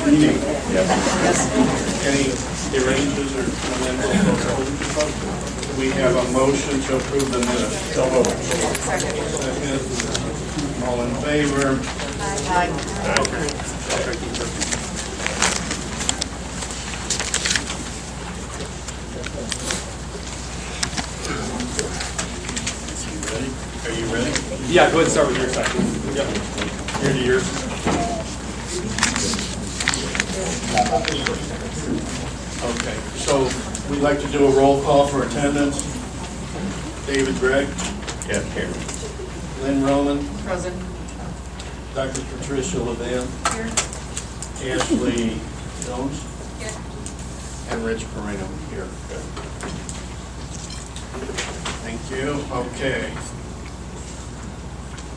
meeting. Yes. Any arrangements or amendments? We have a motion to approve the minutes. So moved. Second. All in favor? Aye. Are you ready? Yeah, go ahead and start with your side. Yep. Here to yours. Okay, so we'd like to do a roll call for attendance. David Gregg. Yes, here. Lynn Roman. Present. Dr. Patricia Levan. Here. Ashley Jones. Here. And Rich Perino here. Good. Thank you. Okay.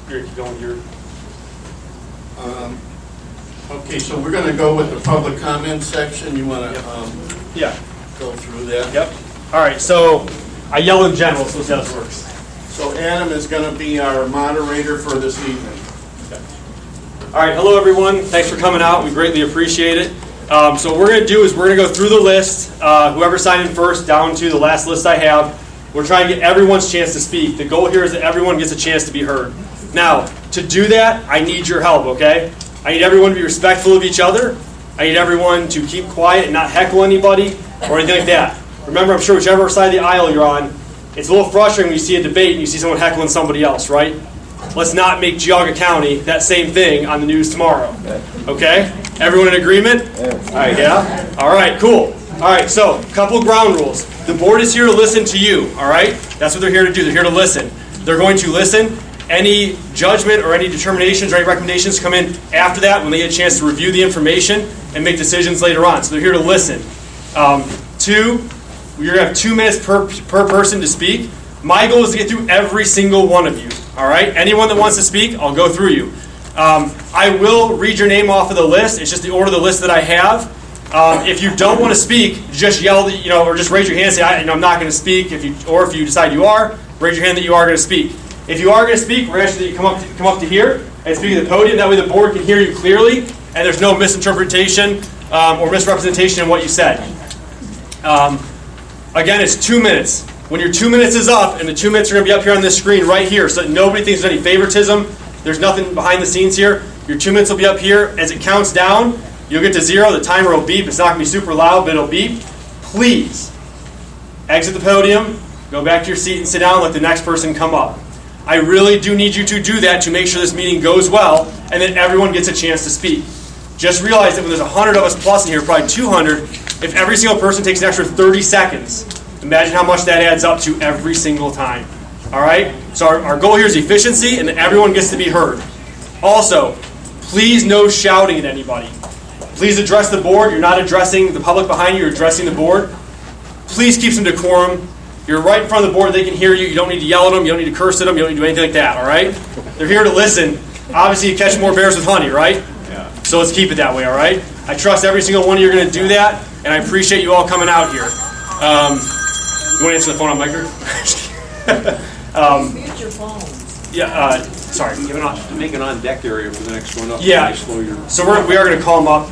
Here, keep going. Your. Okay, so we're going to go with the public comment section. You want to Yeah. go through that? Yep. All right. So I yell in general, so let's see how this works. So Adam is going to be our moderator for this evening. Okay. All right. Hello, everyone. Thanks for coming out. We greatly appreciate it. So what we're going to do is we're going to go through the list. Whoever signed in first, down to the last list I have. We're trying to get everyone's chance to speak. The goal here is that everyone gets a chance to be heard. Now, to do that, I need your help, okay? I need everyone to be respectful of each other. I need everyone to keep quiet and not heckle anybody or anything like that. Remember, I'm sure whichever side of the aisle you're on, it's a little frustrating when you see a debate and you see someone heckling somebody else, right? Let's not make Geauga County that same thing on the news tomorrow, okay? Everyone in agreement? All right, yeah? All right, cool. All right, so a couple ground rules. The board is here to listen to you, all right? That's what they're here to do. They're here to listen. They're going to listen. Any judgment or any determinations or any recommendations come in after that when they get a chance to review the information and make decisions later on. So they're here to listen. Two, we're going to have 2 minutes per person to speak. My goal is to get through every single one of you, all right? Anyone that wants to speak, I'll go through you. I will read your name off of the list. It's just the order of the list that I have. If you don't want to speak, just yell, or just raise your hand and say, I'm not going to speak. If you decide you are, raise your hand that you are going to speak. If you are going to speak, we're asking that you come up to here and speak at the podium. That way the board can hear you clearly, and there's no misinterpretation or misrepresentation in what you said. Again, it's 2 minutes. When your 2 minutes is up, and the 2 minutes are going to be up here on this screen right here, so that nobody thinks there's any favoritism, there's nothing behind the scenes here. Your 2 minutes will be up here. As it counts down, you'll get to 0. The timer will beep. It's not going to be super loud, but it'll beep. Please exit the podium, go back to your seat and sit down, let the next person come up. I really do need you to do that to make sure this meeting goes well and that everyone gets a chance to speak. Just realize that when there's 100 of us plus in here, probably 200, if every single person takes an extra 30 seconds, imagine how much that adds up to every single time. All right? So our goal here is efficiency and that everyone gets to be heard. Also, please no shouting at anybody. Please address the board. You're not addressing the public behind you. You're addressing the board. Please keep some decorum. You're right in front of the board. They can hear you. You don't need to yell at them. You don't need to curse at them. You don't need to do anything like that, all right? They're here to listen. Obviously, you catch more bears with honey, right? Yeah. So let's keep it that way, all right? I trust every single one of you are going to do that, and I appreciate you all coming out here. You want to answer the phone on micro? Mute your phones. Yeah, sorry. Make an on-deck area for the next one up. Yeah. So we are going to call them up.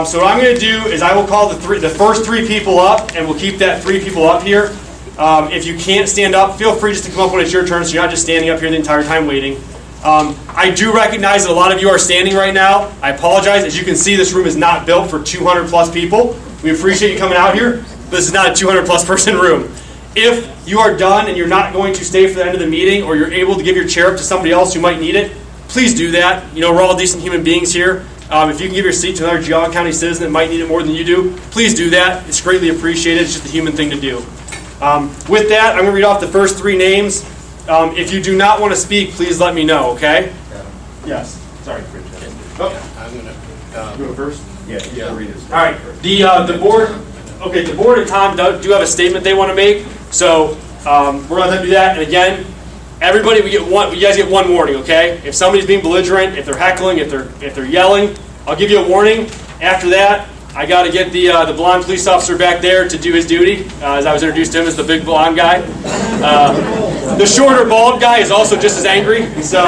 So what I'm going to do is I will call the first 3 people up, and we'll keep that 3 people up here. If you can't stand up, feel free just to come up when it's your turn so you're not just standing up here the entire time waiting. I do recognize that a lot of you are standing right now. I apologize. As you can see, this room is not built for 200 plus people. We appreciate you coming out here, but this is not a 200 plus person room. If you are done and you're not going to stay for the end of the meeting, or you're able to give your chair up to somebody else who might need it, please do that. We're all decent human beings here. If you can give your seat to another Geauga County citizen that might need it more than you do, please do that. It's greatly appreciated. It's just a human thing to do. With that, I'm going to read off the first 3 names. If you do not want to speak, please let me know, okay? Yes. Sorry. I'm going to... You go first? Yeah. Read it. All right. The board... Okay, the board and Tom do have a statement they want to make. So we're going to do that. And again, everybody, you guys get one warning, okay? If somebody's being belligerent, if they're heckling, if they're yelling, I'll give you a warning. After that, I got to get the blonde police officer back there to do his duty, as I was introduced to him as the big blonde guy. The shorter bald guy is also just as angry. So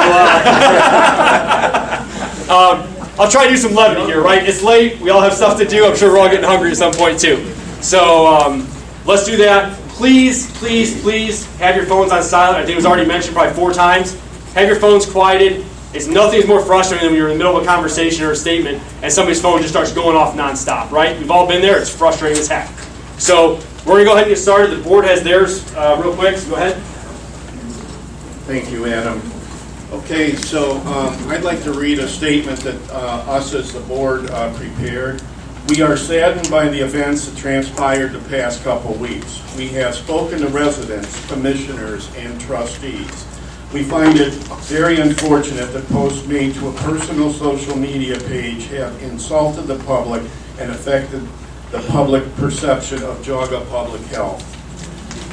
I'll try to do some levity here, right? It's late. We all have stuff to do. I'm sure we're all getting hungry at some point too. So let's do that. Please, please, please have your phones on silent. I think it was already mentioned probably 4 times. Have your phones quieted. It's nothing more frustrating than when you're in the middle of a conversation or a statement and somebody's phone just starts going off nonstop, right? We've all been there. It's frustrating as heck. So we're going to go ahead and get started. The board has theirs real quick, so go ahead. Thank you, Adam. Okay, so I'd like to read a statement that us as the board prepared. We are saddened by the events that transpired the past couple weeks. We have spoken to residents, commissioners, and trustees. We find it very unfortunate that posts made to a personal social media page have insulted the public and affected the public perception of Geauga public health.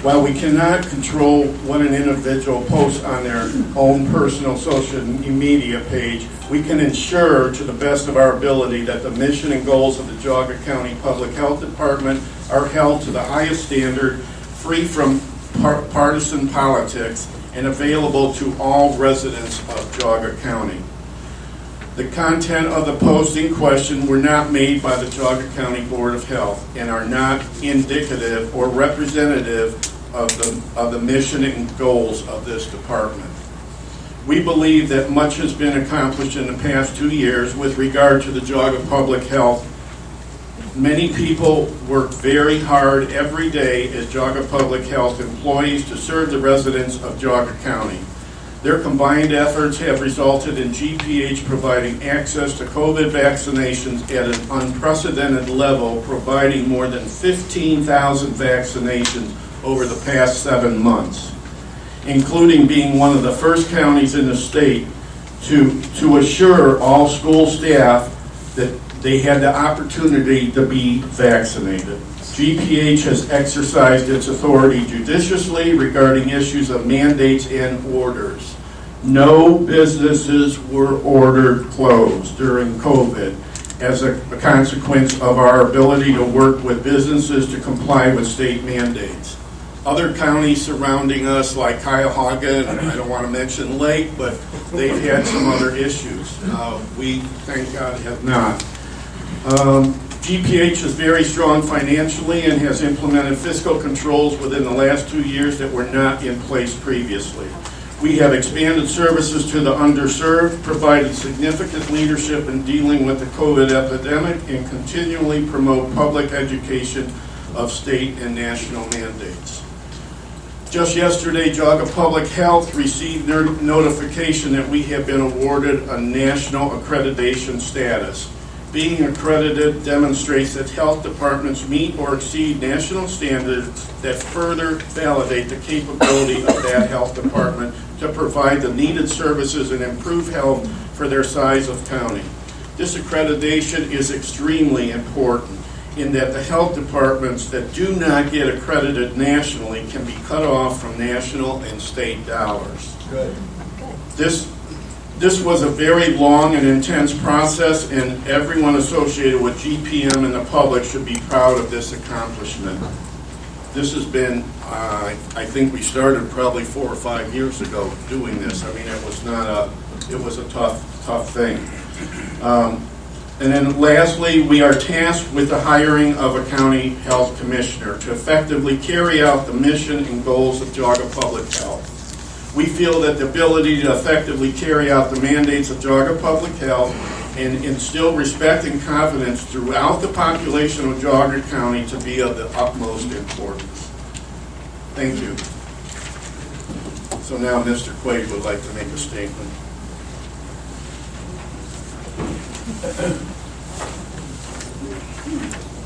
While we cannot control what an individual posts on their own personal social media page, we can ensure to the best of our ability that the mission and goals of the Geauga County Public Health Department are held to the highest standard, free from partisan politics, and available to all residents of Geauga County. The content of the posts in question were not made by the Geauga County Board of Health and are not indicative or representative of the mission and goals of this department. We believe that much has been accomplished in the past 2 years with regard to the Geauga Public Health. Many people work very hard every day as Geauga Public Health employees to serve the residents of Geauga County. Their combined efforts have resulted in GPH providing access to COVID vaccinations at an unprecedented level, providing more than 15,000 vaccinations over the past 7 months, including being one of the first counties in the state to assure all school staff that they had the opportunity to be vaccinated. GPH has exercised its authority judiciously regarding issues of mandates and orders. No businesses were ordered closed during COVID as a consequence of our ability to work with businesses to comply with state mandates. Other counties surrounding us, like Cuyahoga, and I don't want to mention Lake, but they've had some other issues. We, thank God, have not. GPH is very strong financially and has implemented fiscal controls within the last 2 years that were not in place previously. We have expanded services to the underserved, provided significant leadership in dealing with the COVID epidemic, and continually promote public education of state and national mandates. Just yesterday, Geauga Public Health received notification that we have been awarded a national accreditation status. Being accredited demonstrates that health departments meet or exceed national standards that further validate the capability of that health department to provide the needed services and improve health for their size of county. This accreditation is extremely important in that the health departments that do not get accredited nationally can be cut off from national and state dollars. Good. This was a very long and intense process, and everyone associated with GPM and the public should be proud of this accomplishment. This has been, I think we started probably 4 or 5 years ago doing this. I mean, it was a tough thing. And then lastly, we are tasked with the hiring of a county health commissioner to effectively carry out the mission and goals of Geauga Public Health. We feel that the ability to effectively carry out the mandates of Geauga Public Health and instill respect and confidence throughout the population of Geauga County to be of the utmost importance. Thank you. So now Mr. Quaid would like to make a statement.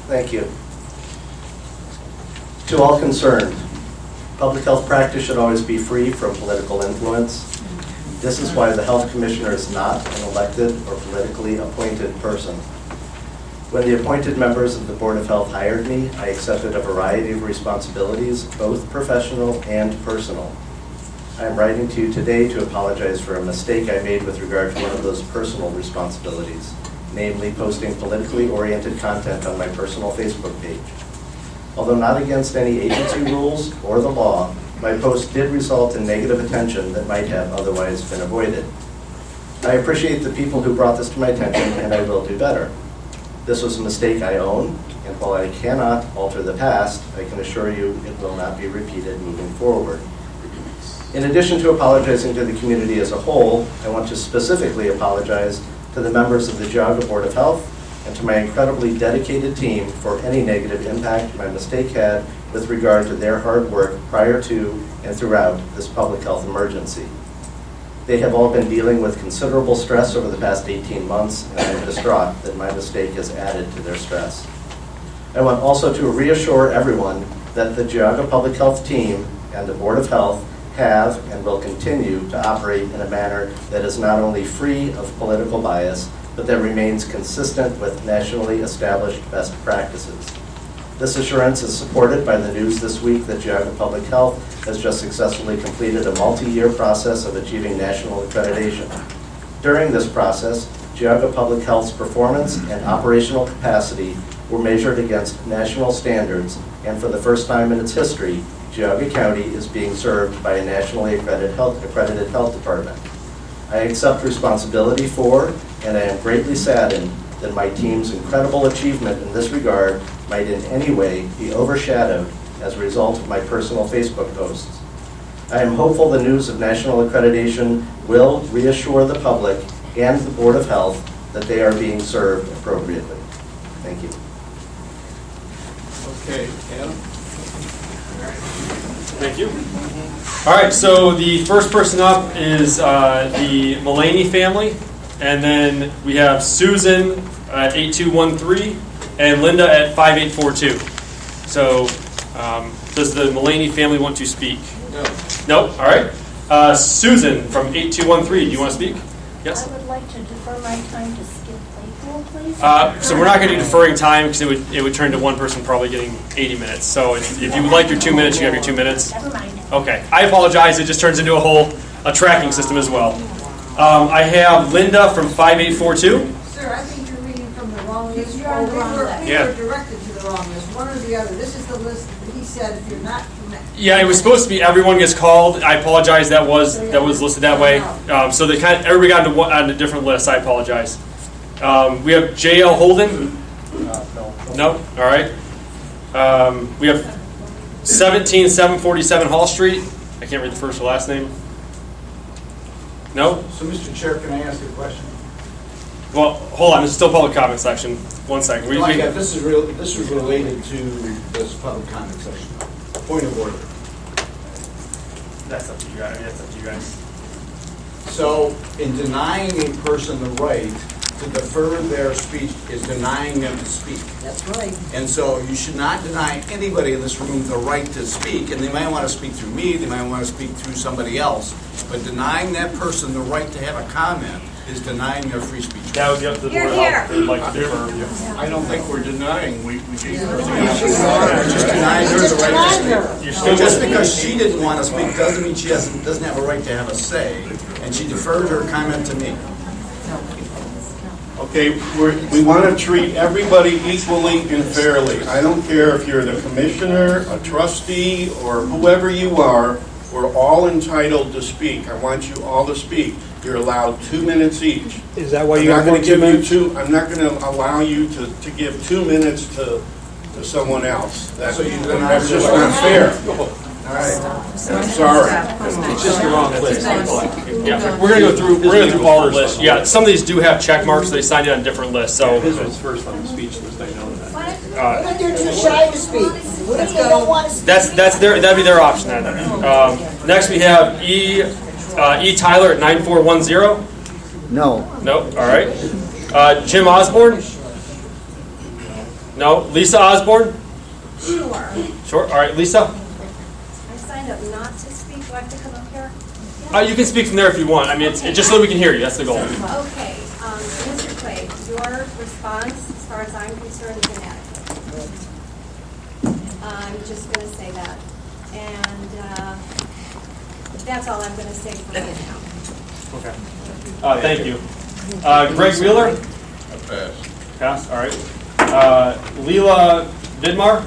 Thank you. To all concerned, public health practice should always be free from political influence. This is why the health commissioner is not an elected or politically appointed person. When the appointed members of the Board of Health hired me, I accepted a variety of responsibilities, both professional and personal. I am writing to you today to apologize for a mistake I made with regard to one of those personal responsibilities, namely posting politically oriented content on my personal Facebook page. Although not against any agency rules or the law, my post did result in negative attention that might have otherwise been avoided. I appreciate the people who brought this to my attention, and I will do better. This was a mistake I own, and while I cannot alter the past, I can assure you it will not be repeated moving forward. In addition to apologizing to the community as a whole, I want to specifically apologize to the members of the Geauga Board of Health and to my incredibly dedicated team for any negative impact my mistake had with regard to their hard work prior to and throughout this public health emergency. They have all been dealing with considerable stress over the past 18 months, and I am distraught that my mistake has added to their stress. I want also to reassure everyone that the Geauga Public Health team and the Board of Health have and will continue to operate in a manner that is not only free of political bias, but that remains consistent with nationally established best practices. This assurance is supported by the news this week that Geauga Public Health has just successfully completed a multi-year process of achieving national accreditation. During this process, Geauga Public Health's performance and operational capacity were measured against national standards, and for the first time in its history, Geauga County is being served by a nationally accredited health department. I accept responsibility for, and I am greatly saddened that my team's incredible achievement in this regard might in any way be overshadowed as a result of my personal Facebook posts. I am hopeful the news of national accreditation will reassure the public and the Board of Health that they are being served appropriately. Thank you. Okay, Adam? Thank you. All right, so the first person up is the Mulaney family, and then we have Susan at 8213 and Linda at 5842. So does the Mulaney family want to speak? No. No? All right. Susan from 8213, do you want to speak? Yes? I would like to defer my time to Skip Claypool, please. So we're not going to do deferring time because it would turn to one person probably getting 80 minutes. So if you would like your 2 minutes, you have your 2 minutes. Never mind. Okay. I apologize. It just turns into a tracking system as well. I have Linda from 5842. Sir, I think you're reading from the wrong list. You're on the wrong list. Yeah. We were directed to the wrong list, one or the other. This is the list that he said if you're not Yeah, it was supposed to be everyone gets called. I apologize. That was listed that way. So they everybody got on a different list. I apologize. We have J.L. Holden. No. All right. We have 17747 Hall Street. I can't read the first or last name. No. So, Mr. Chair, can I ask a question? Well, hold on. This is still public comment section. 1 second. This is related to this public comment section. Point of order. That's up to you guys. That's up to you guys. So, in denying a person the right to defer their speech is denying them to speak. That's right. And so you should not deny anybody in this room the right to speak. And they might want to speak through me, they might want to speak through somebody else. But denying that person the right to have a comment is denying their free speech. That would be up to the Board of Health. They'd like to defer. I don't think we're denying. We gave her the Just denying her the right to speak. You're still Just because she didn't want to speak doesn't mean she doesn't have a right to have a say. And she deferred her comment to me. Okay, we want to treat everybody equally and fairly. I don't care if you're the commissioner, a trustee, or whoever you are. We're all entitled to speak. I want you all to speak. You're allowed 2 minutes each. Is that why you have more 2 minutes? I'm not going to allow you to give 2 minutes to someone else. That's just not fair. All right. I'm sorry. It's just the wrong list. Yeah, we're gonna go through all the lists. Yeah, some of these do have check marks, so they signed it on different lists. So His was first on the speech list, I know that. What if they're too shy to speak? What if they don't want to speak? that'd be their option. Then. Next we have E Tyler at 9410. No. No. All right. Jim Osborne. No. Lisa Osborne. Sure. Sure. All right, Lisa. I signed up not to speak. Do I have to come up here? You can speak from there if you want. I mean, it's just so we can hear you. That's the goal. Okay. Mr. Clay, your response, as far as I'm concerned, is inadequate. I'm just going to say that. And that's all I'm going to say for right now. Okay. Thank you. Greg Wheeler. Pass. All right. Leela Vidmar.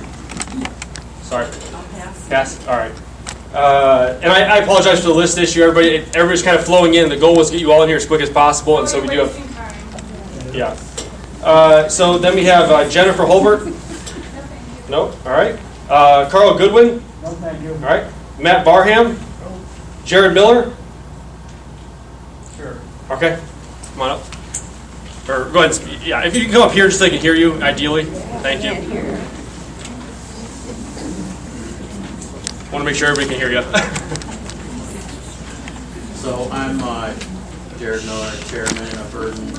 Sorry. I'll pass. Pass. All right. And I apologize for the list issue. Everybody's kind of flowing in. The goal was to get you all in here as quick as possible, and so we do have. Yeah. So then we have Jennifer Holbert. No. All right. Carl Goodwin. No, thank you. All right. Matt Barham. Jared Miller. Sure. Okay. Come on up. Or go ahead. And speak. Yeah. If you can come up here, just so they can hear you, ideally. Thank you. Want to make sure everybody can hear you. So I'm Jared Miller, Chairman of Burden.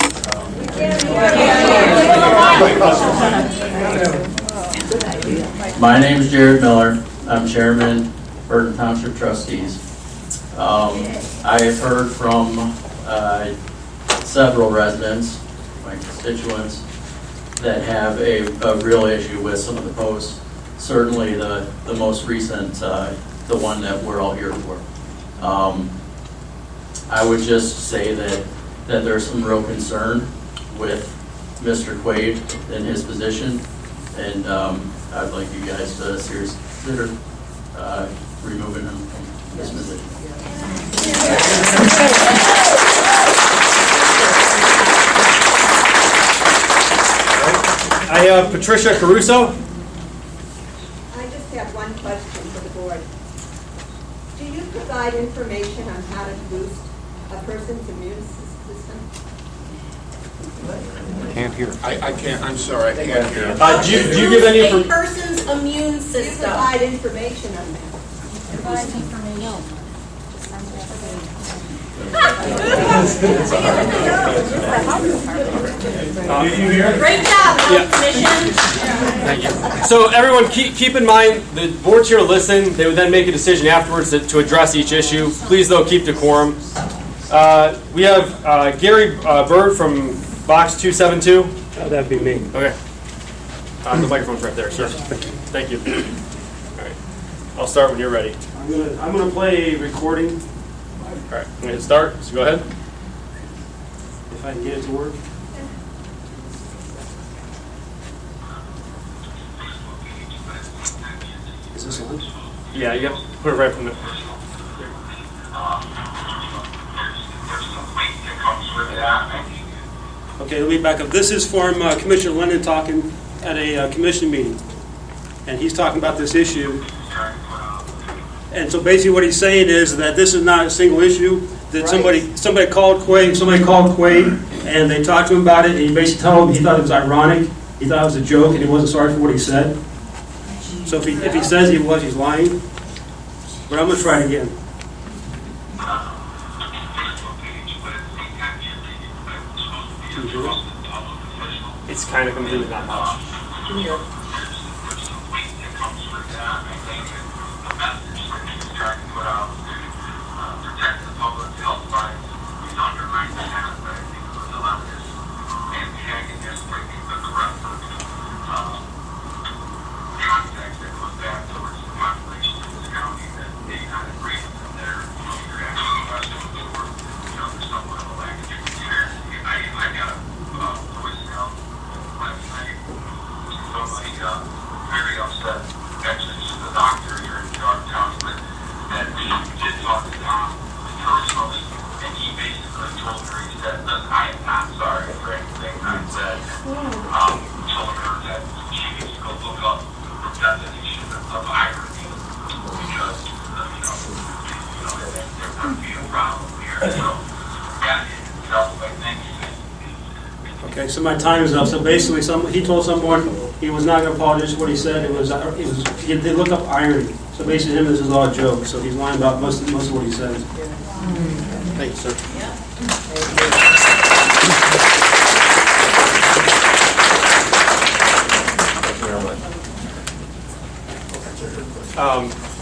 My name is Jared Miller. I'm Chairman, Burden Township Trustees. I have heard from several residents, my constituents, that have a real issue with some of the posts. Certainly the most recent, the one that we're all here for. I would just say that there's some real concern with Mr. Quaid in his position, and I'd like you guys to seriously consider removing him from this position. I have Patricia Caruso. I just have one question for the board. Do you provide information on how to boost a person's immune system? I can't, I'm sorry, I can't hear. Do you give any A information? person's immune Do you system. provide information on that? Great job, Health Commission. Thank you. So everyone, keep in mind, the board's here to listen. They would then make a decision afterwards to address each issue. Please, though, keep decorum. We have Gary Bird from Box 272. That'd be me. Okay. The microphone's right there, sir. Thank you. All right. I'll start when you're ready. I'm gonna play a recording All right. I'm going to start. So go ahead. if I can get it to work. Is this on? Yeah, you got to put it right from the. Okay, let me back up. This is from Commissioner Lennon talking at a commission meeting, and he's talking about this issue. And so basically, what he's saying is that this is not a single issue. That somebody called Quaid, and they talked to him about it. And he basically told him he thought it was ironic, he thought it was a joke, and he wasn't sorry for what he said. So if he says he was, he's lying. But I'm gonna try it again. It's kind of completely not much. Okay, so my time is up. So basically, he told someone he was not going to apologize for what he said. They look up irony. So basically, this is all a joke. So he's lying about most of what he says. Thank you, sir.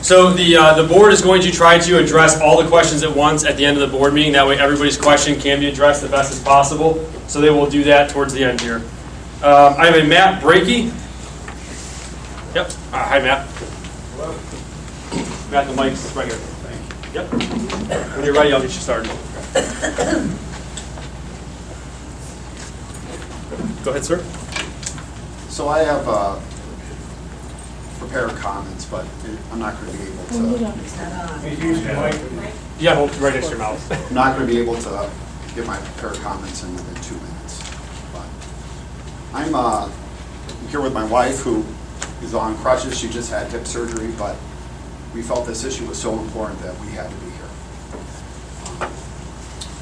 So the board is going to try to address all the questions at once at the end of the board meeting. That way everybody's question can be addressed the best as possible. So they will do that towards the end here. I have a Matt Brakey. Yep. Hi, Matt. Hello. Matt, the mic's right here. Yep. When you're ready, I'll get you started. Go ahead, sir. So I have, prepared comments, but I'm not going to be able to. Yeah, hold right next to your mouth. I'm not going to be able to give my prepared comments in within 2 minutes. But I'm here with my wife, who is on crutches. She just had hip surgery, but we felt this issue was so important that we had to be here.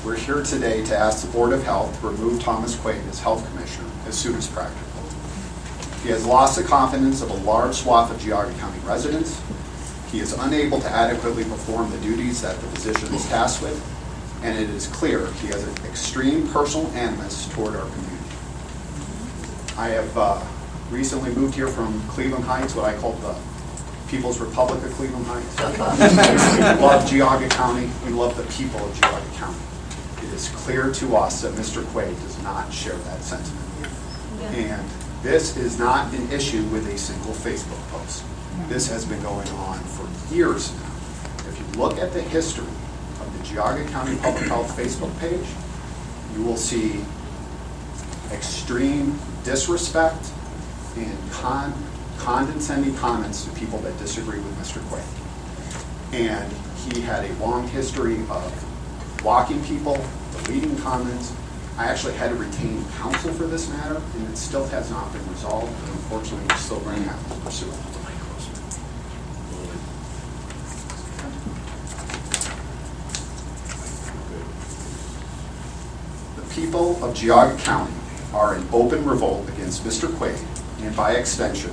We're here today to ask the Board of Health to remove Thomas Quaid as Health Commissioner as soon as practical. He has lost the confidence of a large swath of Geauga County residents. He is unable to adequately perform the duties that the position is tasked with, and it is clear he has an extreme personal animus toward our community. I have recently moved here from Cleveland Heights, what I call the People's Republic of Cleveland Heights. We love Geauga County. We love the people of Geauga County. It is clear to us that Mr. Quaid does not share that sentiment. And this is not an issue with a single Facebook post. This has been going on for years now. If you look at the history of the Geauga County Public Health Facebook page, you will see extreme disrespect and condescending comments to people that disagree with Mr. Quaid. And he had a long history of blocking people, deleting comments. I actually had to retain counsel for this matter, and it still has not been resolved, but unfortunately we're still going to have to pursue it. The people of Geauga County are in open revolt against Mr. Quaid, and by extension,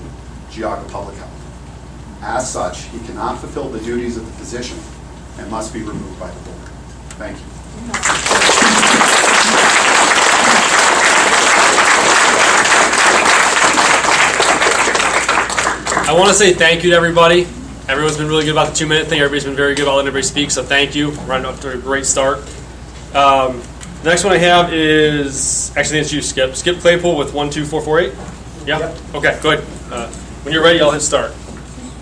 Geauga Public Health. As such, he cannot fulfill the duties of the position and must be removed by the board. Thank you. I want to say thank you to everybody. Everyone's been really good about the 2-minute thing. Everybody's been very good about letting everybody speak, so thank you. We're running up to a great start. The next one I have is, actually it's you, Skip. Skip Claypool with 12448. Yeah? Yep. Okay, good. When you're ready, I'll hit start.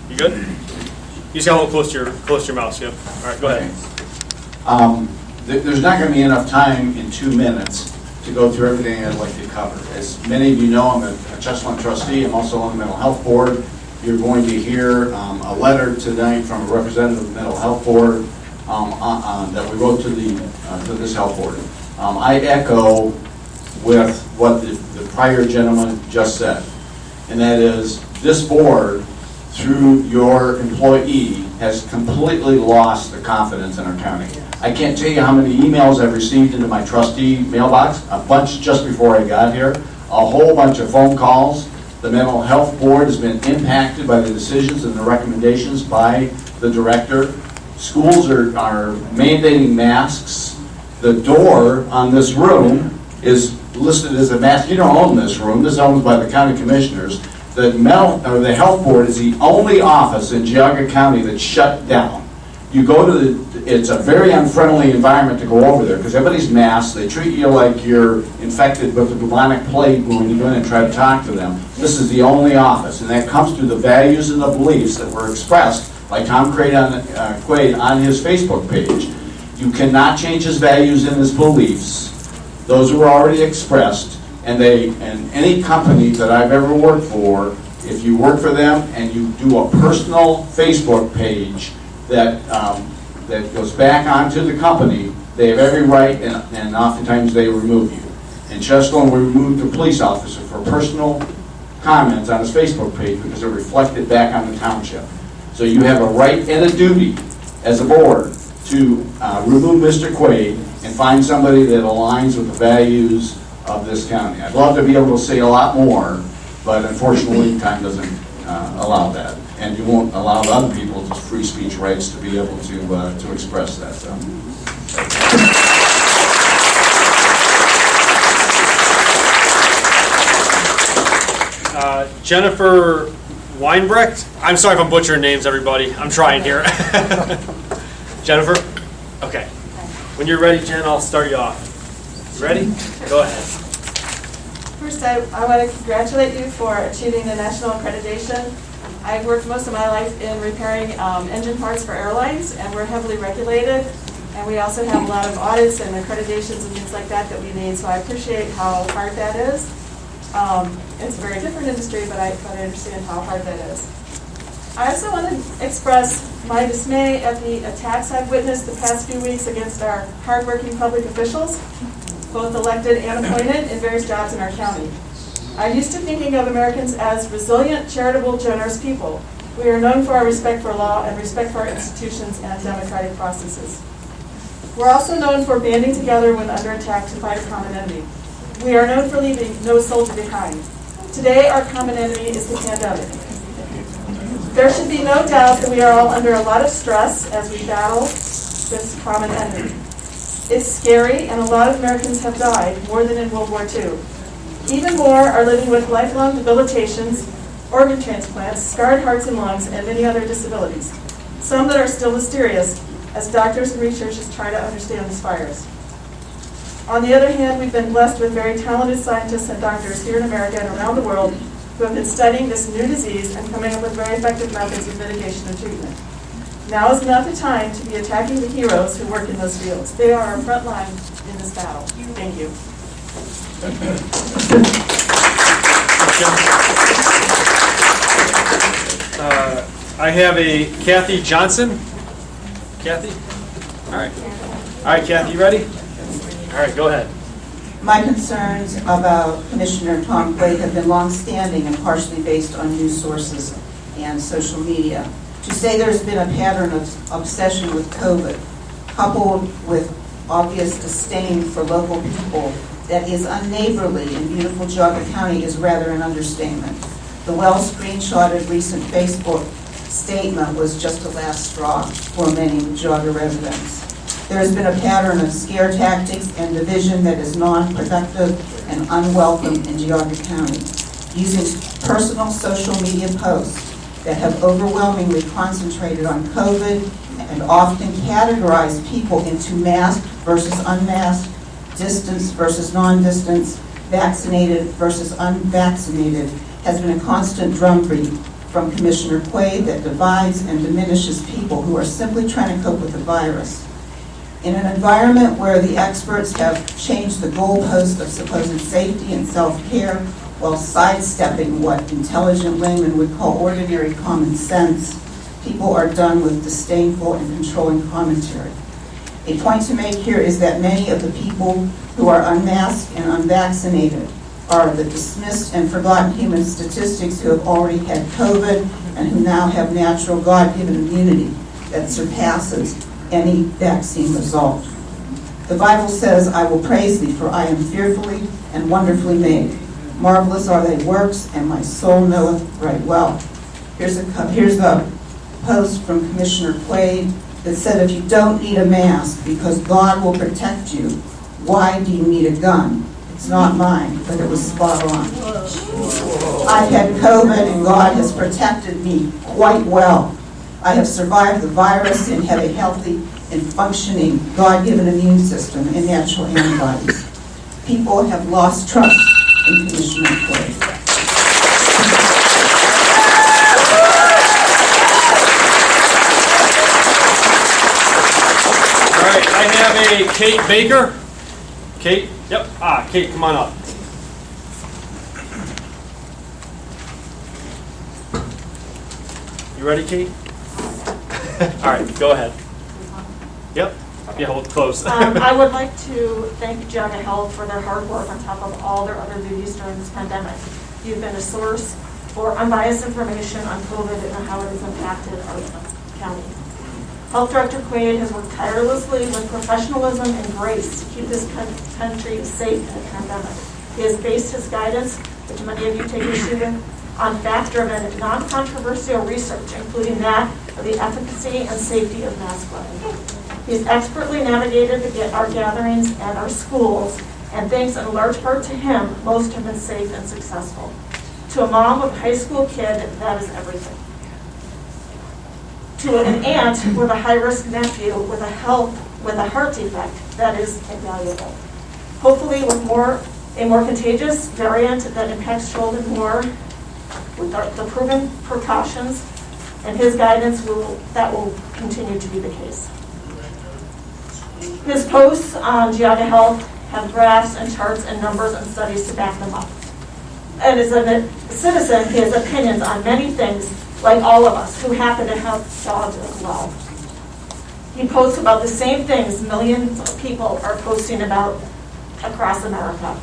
You good? You just got a little close to your mouth, Skip. All right, go ahead. There's not going to be enough time in 2 minutes to go through everything I'd like to cover. As many of you know, I'm a Chesapeake trustee. I'm also on the Mental Health Board. You're going to hear a letter tonight from a representative of the Mental Health Board that we wrote to this health board. I echo with what the prior gentleman just said, and that is this board, through your employee, has completely lost the confidence in our county. I can't tell you how many emails I've received into my trustee mailbox, a bunch just before I got here, a whole bunch of phone calls. The Mental Health Board has been impacted by the decisions and the recommendations by the director. Schools are mandating masks. The door on this room is listed as a mask. You don't own this room. This is owned by the county commissioners. The Health Board is the only office in Geauga County that's shut down. You go to it's a very unfriendly environment to go over there because everybody's masked. They treat you like you're infected with the bubonic plague when you go in and try to talk to them. This is the only office, and that comes through the values and the beliefs that were expressed by Tom Quaid on his Facebook page. You cannot change his values and his beliefs. Those were already expressed, and any company that I've ever worked for, if you work for them and you do a personal Facebook page that goes back onto the company, they have every right, and oftentimes they remove you. And Chesapeake removed a police officer for personal comments on his Facebook page because it reflected back on the township. So you have a right and a duty as a board to remove Mr. Quaid and find somebody that aligns with the values of this county. I'd love to be able to say a lot more, but unfortunately time doesn't allow that. And you won't allow other people's free speech rights to be able to express that. So. Jennifer Weinbrecht. I'm sorry if I'm butchering names, everybody. I'm trying here. Jennifer? Okay. When you're ready, Jen, I'll start you off. You ready? Go ahead. First, I want to congratulate you for achieving the national accreditation. I've worked most of my life in repairing engine parts for airlines, and we're heavily regulated. And we also have a lot of audits and accreditations and things like that we need, so I appreciate how hard that is. It's a very different industry, but I understand how hard that is. I also want to express my dismay at the attacks I've witnessed the past few weeks against our hardworking public officials, both elected and appointed, in various jobs in our county. I'm used to thinking of Americans as resilient, charitable, generous people. We are known for our respect for law and respect for our institutions and democratic processes. We're also known for banding together when under attack to fight a common enemy. We are known for leaving no soldier behind. Today, our common enemy is the pandemic. There should be no doubt that we are all under a lot of stress as we battle this common enemy. It's scary, and a lot of Americans have died, more than in World War II. Even more are living with lifelong debilitations, organ transplants, scarred hearts and lungs, and many other disabilities, some that are still mysterious as doctors and researchers try to understand this virus. On the other hand, we've been blessed with very talented scientists and doctors here in America and around the world who have been studying this new disease and coming up with very effective methods of mitigation and treatment. Now is not the time to be attacking the heroes who work in those fields. They are our front line in this battle. Thank you. I have a Kathy Johnson. Kathy? All right. All right, Kathy, you ready? All right, go ahead. My concerns about Commissioner Tom Quaid have been long-standing and partially based on news sources and social media. To say there's been a pattern of obsession with COVID, coupled with obvious disdain for local people that is unneighborly in beautiful Geauga County is rather an understatement. The well-screenshotted recent Facebook statement was just a last straw for many Geauga residents. There has been a pattern of scare tactics and division that is non-productive and unwelcome in Geauga County, using personal social media posts that have overwhelmingly concentrated on COVID and often categorized people into masked versus unmasked, distance versus non-distance, vaccinated versus unvaccinated, has been a constant drumbeat from Commissioner Quaid that divides and diminishes people who are simply trying to cope with the virus. In an environment where the experts have changed the goalpost of supposed safety and self-care while sidestepping what intelligent laymen would call ordinary common sense, people are done with disdainful and controlling commentary. A point to make here is that many of the people who are unmasked and unvaccinated are the dismissed and forgotten human statistics who have already had COVID and who now have natural God-given immunity that surpasses any vaccine result. The Bible says, "I will praise thee, for I am fearfully and wonderfully made. Marvelous are thy works, and my soul knoweth right well." Here's a post from Commissioner Quaid that said, "If you don't need a mask because God will protect you, why do you need a gun?" It's not mine, but it was spot on. I've had COVID and God has protected me quite well. I have survived the virus and have a healthy and functioning God-given immune system and natural antibodies. People have lost trust in Commissioner Quaid. All right, I have a Kate Baker. Kate? Yep. Kate, come on up. You ready, Kate? All right, go ahead. Yep. Yeah, hold close. I would like to thank Geauga Health for their hard work on top of all their other duties during this pandemic. You've been a source for unbiased information on COVID and how it has impacted our county. Health Director Quaid has worked tirelessly with professionalism and grace to keep this country safe in the pandemic. He has based his guidance, which many of you take issue with, on fact-driven, non-controversial research, including that of the efficacy and safety of mask wearing. He's expertly navigated our gatherings and our schools, and thanks in large part to him, most have been safe and successful. To a mom with a high school kid, that is everything. To an aunt with a high-risk nephew with a heart defect, that is invaluable. Hopefully with a more contagious variant that impacts children more, with the proven precautions and his guidance, that will continue to be the case. His posts on Geauga Health have graphs and charts and numbers and studies to back them up. And as a citizen, he has opinions on many things like all of us who happen to have dogs as well. He posts about the same things millions of people are posting about across America.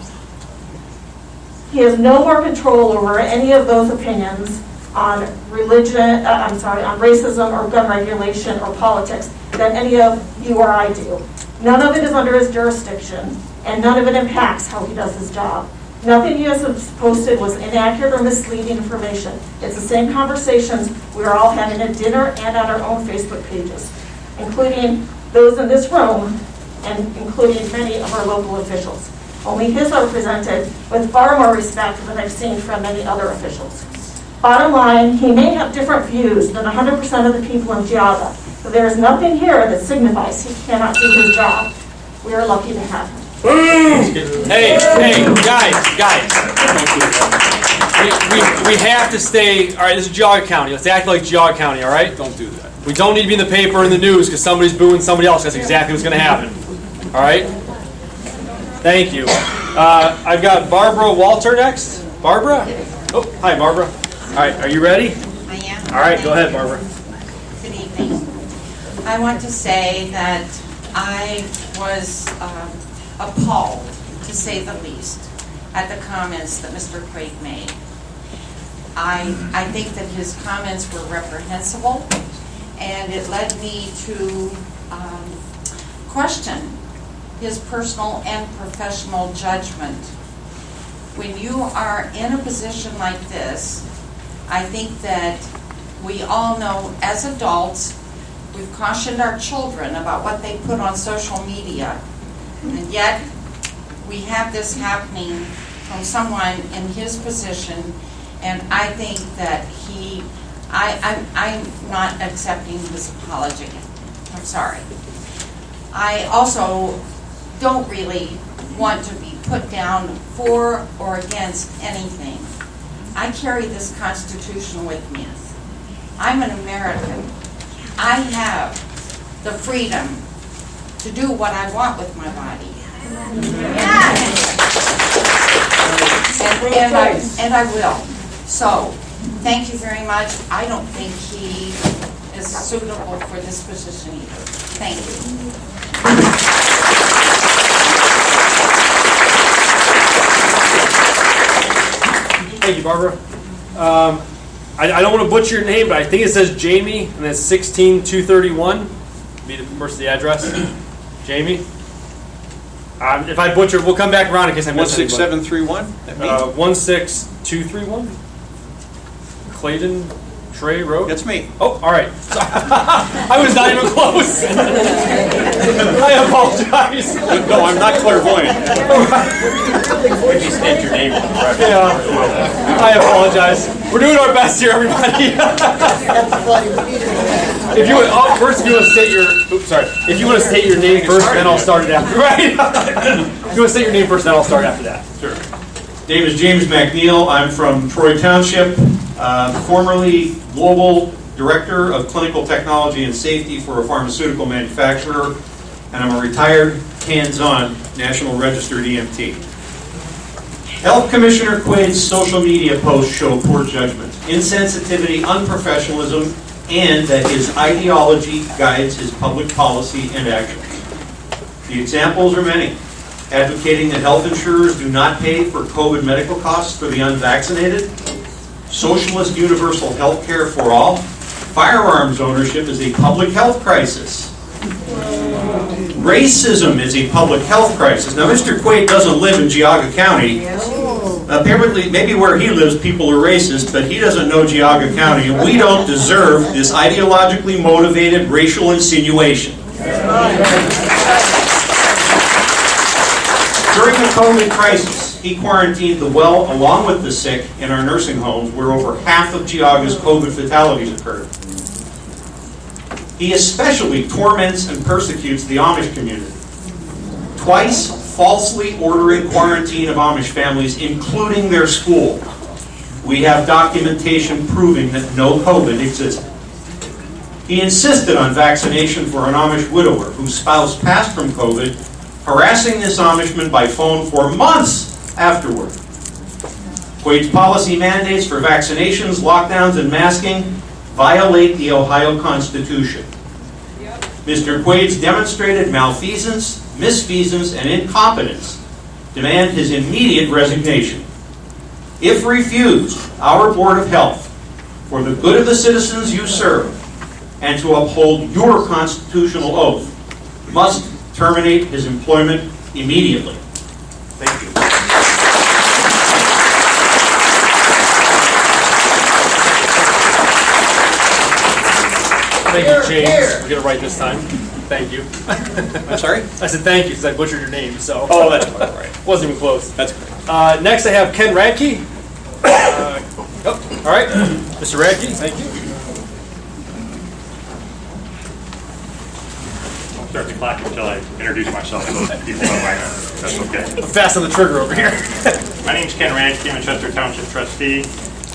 He has no more control over any of those opinions on religion, on racism or gun regulation or politics than any of you or I do. None of it is under his jurisdiction, and none of it impacts how he does his job. Nothing he has posted was inaccurate or misleading information. It's the same conversations we are all having at dinner and on our own Facebook pages, including those in this room and including many of our local officials. Only his are presented with far more respect than I've seen from many other officials. Bottom line, he may have different views than 100% of the people in Geauga, but there is nothing here that signifies he cannot do his job. We are lucky to have him. Hey, guys. We have to stay, all right, this is Geauga County. Let's act like Geauga County, all right? Don't do that. We don't need to be in the paper or in the news because somebody's booing somebody else. That's exactly what's going to happen. All right? Thank you. I've got Barbara Walter next. Barbara? Oh, hi, Barbara. All right, are you ready? I am. All right, go ahead, Barbara. Good evening. I want to say that I was appalled, to say the least, at the comments that Mr. Quaid made. I think that his comments were reprehensible, and it led me to question his personal and professional judgment. When you are in a position like this, I think that we all know as adults, we've cautioned our children about what they put on social media, and yet we have this happening from someone in his position, and I think that I'm not accepting his apology. I'm sorry. I also don't really want to be put down for or against anything. I carry this Constitution with me. I'm an American. I have the freedom to do what I want with my body. And I will. So, thank you very much. I don't think he is suitable for this position either. Thank you. Thank you, Barbara. I don't want to butcher your name, but I think it says Jamie, and that's 16231. Be the first the address. Jamie. If I butcher, we'll come back around in case I miss anybody. 16731? 16231. Clayton Trey Road. That's me. Oh, all right. I was not even close. I apologize. No, I'm not clairvoyant. Maybe state your name. Yeah, I apologize. We're doing our best here, everybody. If you would, first, if you want to state your, if you want to state your name first, then I'll start it after. Right? If you want to state your name first, then I'll start after that. Sure. Name is James McNeil. I'm from Troy Township, formerly Global Director of Clinical Technology and Safety for a pharmaceutical manufacturer, and I'm a retired, hands-on National Registered EMT. Health Commissioner Quaid's social media posts show poor judgment, insensitivity, unprofessionalism, and that his ideology guides his public policy and actions. The examples are many. Advocating that health insurers do not pay for COVID medical costs for the unvaccinated, socialist universal health care for all, firearms ownership is a public health crisis. Racism is a public health crisis. Now, Mr. Quaid doesn't live in Geauga County. Apparently, maybe where he lives, people are racist, but he doesn't know Geauga County, and we don't deserve this ideologically motivated racial insinuation. During the COVID crisis, he quarantined the well along with the sick in our nursing homes, where over half of Geauga's COVID fatalities occurred. He especially torments and persecutes the Amish community, twice falsely ordering quarantine of Amish families, including their school. We have documentation proving that no COVID existed. He insisted on vaccination for an Amish widower whose spouse passed from COVID, harassing this Amishman by phone for months afterward. Quaid's policy mandates for vaccinations, lockdowns, and masking violate the Ohio Constitution. Mr. Quaid's demonstrated malfeasance, misfeasance, and incompetence demand his immediate resignation. If refused, our Board of Health, for the good of the citizens you serve, and to uphold your constitutional oath, must terminate his employment immediately. Thank you. Thank you, James. We're going to write this time. Thank you. I'm sorry? I said thank you because I butchered your name, so. Oh, that's all right. Wasn't even close. That's great. Next I have Ken Radke. All right, Mr. Radke, thank you. I'll start the clock until I introduce myself so people know my name. That's okay. I'm fast on the trigger over here. My name's Ken Radke. I'm a Chester Township trustee.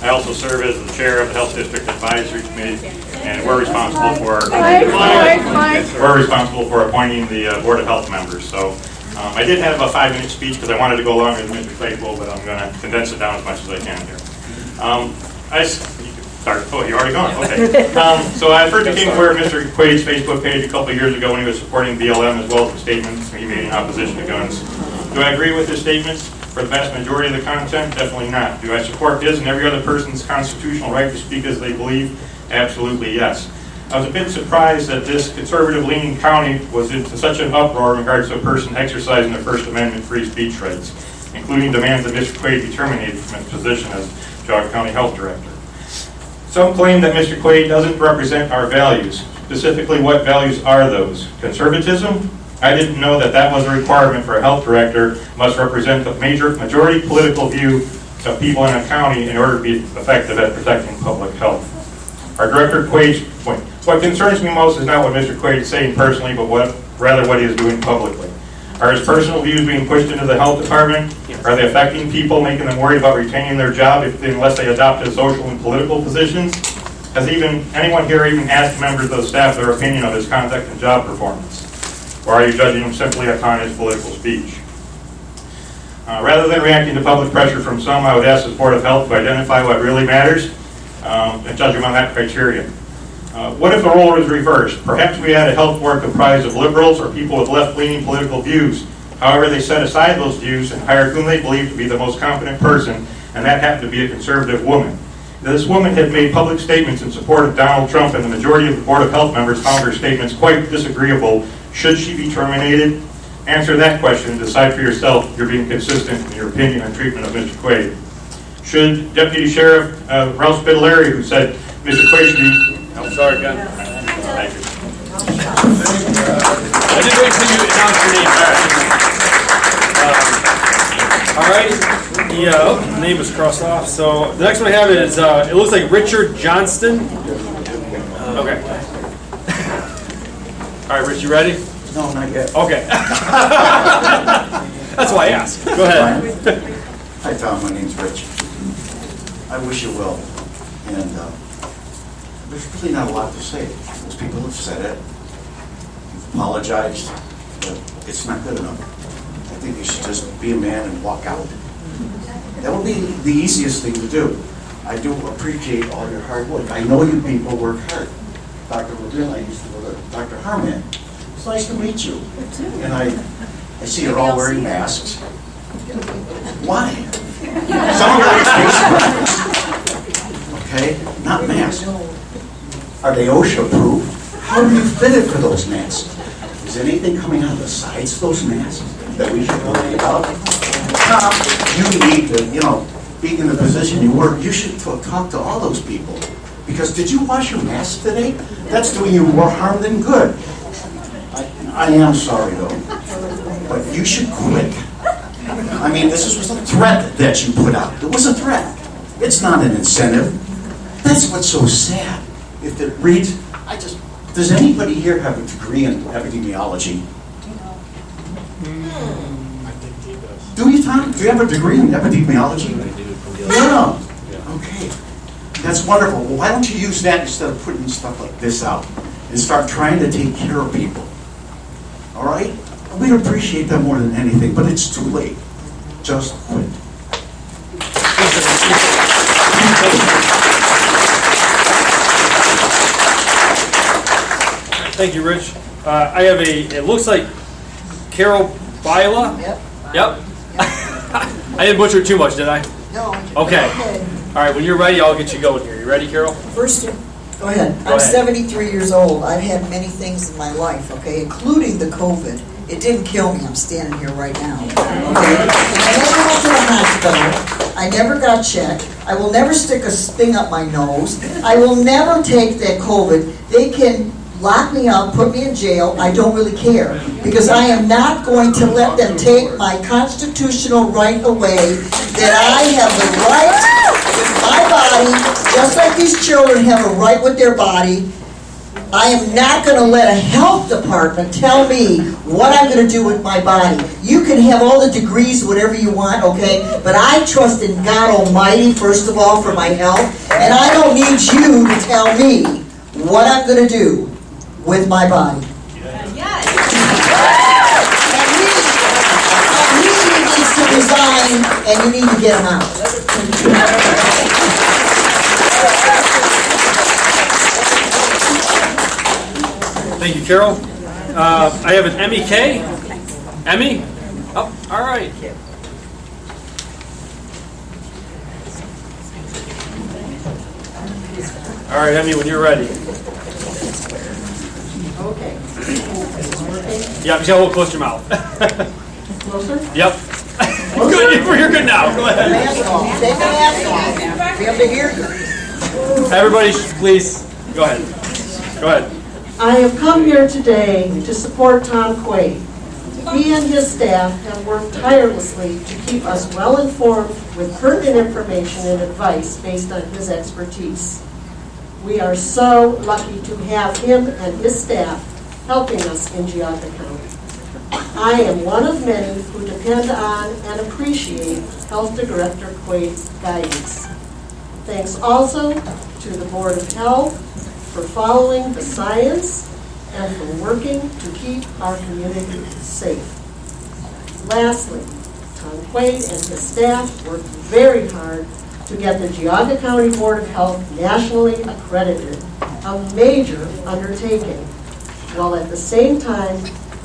I also serve as the chair of the Health District Advisory Committee, and we're responsible for appointing the Board of Health members. So I did have a 5-minute speech because I wanted to go longer than Mr. Claypool, but I'm going to condense it down as much as I can here. Oh, you already gone? Okay. So I first became aware of Mr. Quaid's Facebook page a couple of years ago when he was supporting BLM as well as the statements he made in opposition to guns. Do I agree with his statements? For the vast majority of the content, definitely not. Do I support his and every other person's constitutional right to speak as they believe? Absolutely yes. I was a bit surprised that this conservative-leaning county was in such an uproar in regards to a person exercising their First Amendment free speech rights, including demands that Mr. Quaid be terminated from his position as Geauga County Health Director. Some claim that Mr. Quaid doesn't represent our values. Specifically, what values are those? Conservatism? I didn't know that that was a requirement for a health director must represent the majority political view of people in a county in order to be effective at protecting public health. Our Director Quaid's point. What concerns me most is not what Mr. Quaid is saying personally, but rather what he is doing publicly. Are his personal views being pushed into the health department? Are they affecting people, making them worried about retaining their job unless they adopt his social and political positions? Has anyone here even asked members of the staff their opinion of his conduct and job performance? Or are you judging him simply upon his political speech? Rather than reacting to public pressure from some, I would ask the Board of Health to identify what really matters and judge him on that criteria. What if the role is reversed? Perhaps we had a health board comprised of liberals or people with left-leaning political views. However, they set aside those views and hired whom they believed to be the most competent person, and that happened to be a conservative woman. This woman had made public statements in support of Donald Trump, and the majority of the Board of Health members found her statements quite disagreeable. Should she be terminated? Answer that question and decide for yourself if you're being consistent in your opinion and treatment of Mr. Quaid. Should Deputy Sheriff Ralph Spitaleri, who said Mr. Quaid should be... I'm sorry, Ken. Thank you. I did wait until you announced your name. All right. The name was crossed off. So the next one I have is, it looks like Richard Johnston. Okay. All right, Rich, you ready? No, not yet. Okay. That's why I asked. Go ahead. Hi, Tom. My name's Rich. I wish you well. And there's really not a lot to say. Most people have said it. You've apologized, but it's not good enough. I think you should just be a man and walk out. That would be the easiest thing to do. I do appreciate all your hard work. I know you people work hard. Dr. Levin, I used to go to Dr. Harman. It's nice to meet you. And I see you're all wearing masks. Why? Some of your face masks. Okay? Not masks. Are they OSHA approved? How do you fit it for those masks? Is anything coming out of the sides of those masks that we should worry about? Tom, you need to, being in the position you were, you should talk to all those people. Because did you wash your mask today? That's doing you more harm than good. I am sorry, though. But you should quit. I mean, this was a threat that you put out. It was a threat. It's not an incentive. That's what's so sad. If it reads, does anybody here have a degree in epidemiology? I think he does. Do you, Tom? Do you have a degree in epidemiology? Yeah. Okay. That's wonderful. Well, why don't you use that instead of putting stuff like this out and start trying to take care of people? All right? We'd appreciate that more than anything, but it's too late. Just quit. Thank you, Rich. I have it looks like Carol Bila. Yep. I didn't butcher it too much, did I? No. Okay. All right, when you're ready, I'll get you going here. You ready, Carol? First, go ahead. Go I'm ahead. 73 years old. I've had many things in my life, okay, including the COVID. It didn't kill me. I'm standing here right now. Okay? I never went to the hospital. I never got checked. I will never stick a thing up my nose. I will never take that COVID. They can lock me up, put me in jail. I don't really care. Because I am not going to let them take my constitutional right away that I have the right with my body, just like these children have a right with their body. I am not going to let a health department tell me what I'm going to do with my body. You can have all the degrees, whatever you want, okay? But I trust in God Almighty, first of all, for my health. And I don't need you to tell me what I'm going to do with my body. And he needs to resign, and you need to get him out. Thank you, Carol. I have an Emmy K. Emmy? Oh, all right. All right, Emmy, when you're ready. Okay. Yeah, just got a little close to your mouth. Closer? Yep. Good, you're good now. Go ahead. Take the mask off. We have to hear you. Everybody, please, go ahead. Go ahead. I have come here today to support Tom Quaid. He and his staff have worked tirelessly to keep us well informed with pertinent information and advice based on his expertise. We are so lucky to have him and his staff helping us in Geauga County. I am one of many who depend on and appreciate Health Director Quaid's guidance. Thanks also to the Board of Health for following the science and for working to keep our community safe. Lastly, Tom Quaid and his staff worked very hard to get the Geauga County Board of Health nationally accredited, a major undertaking, while at the same time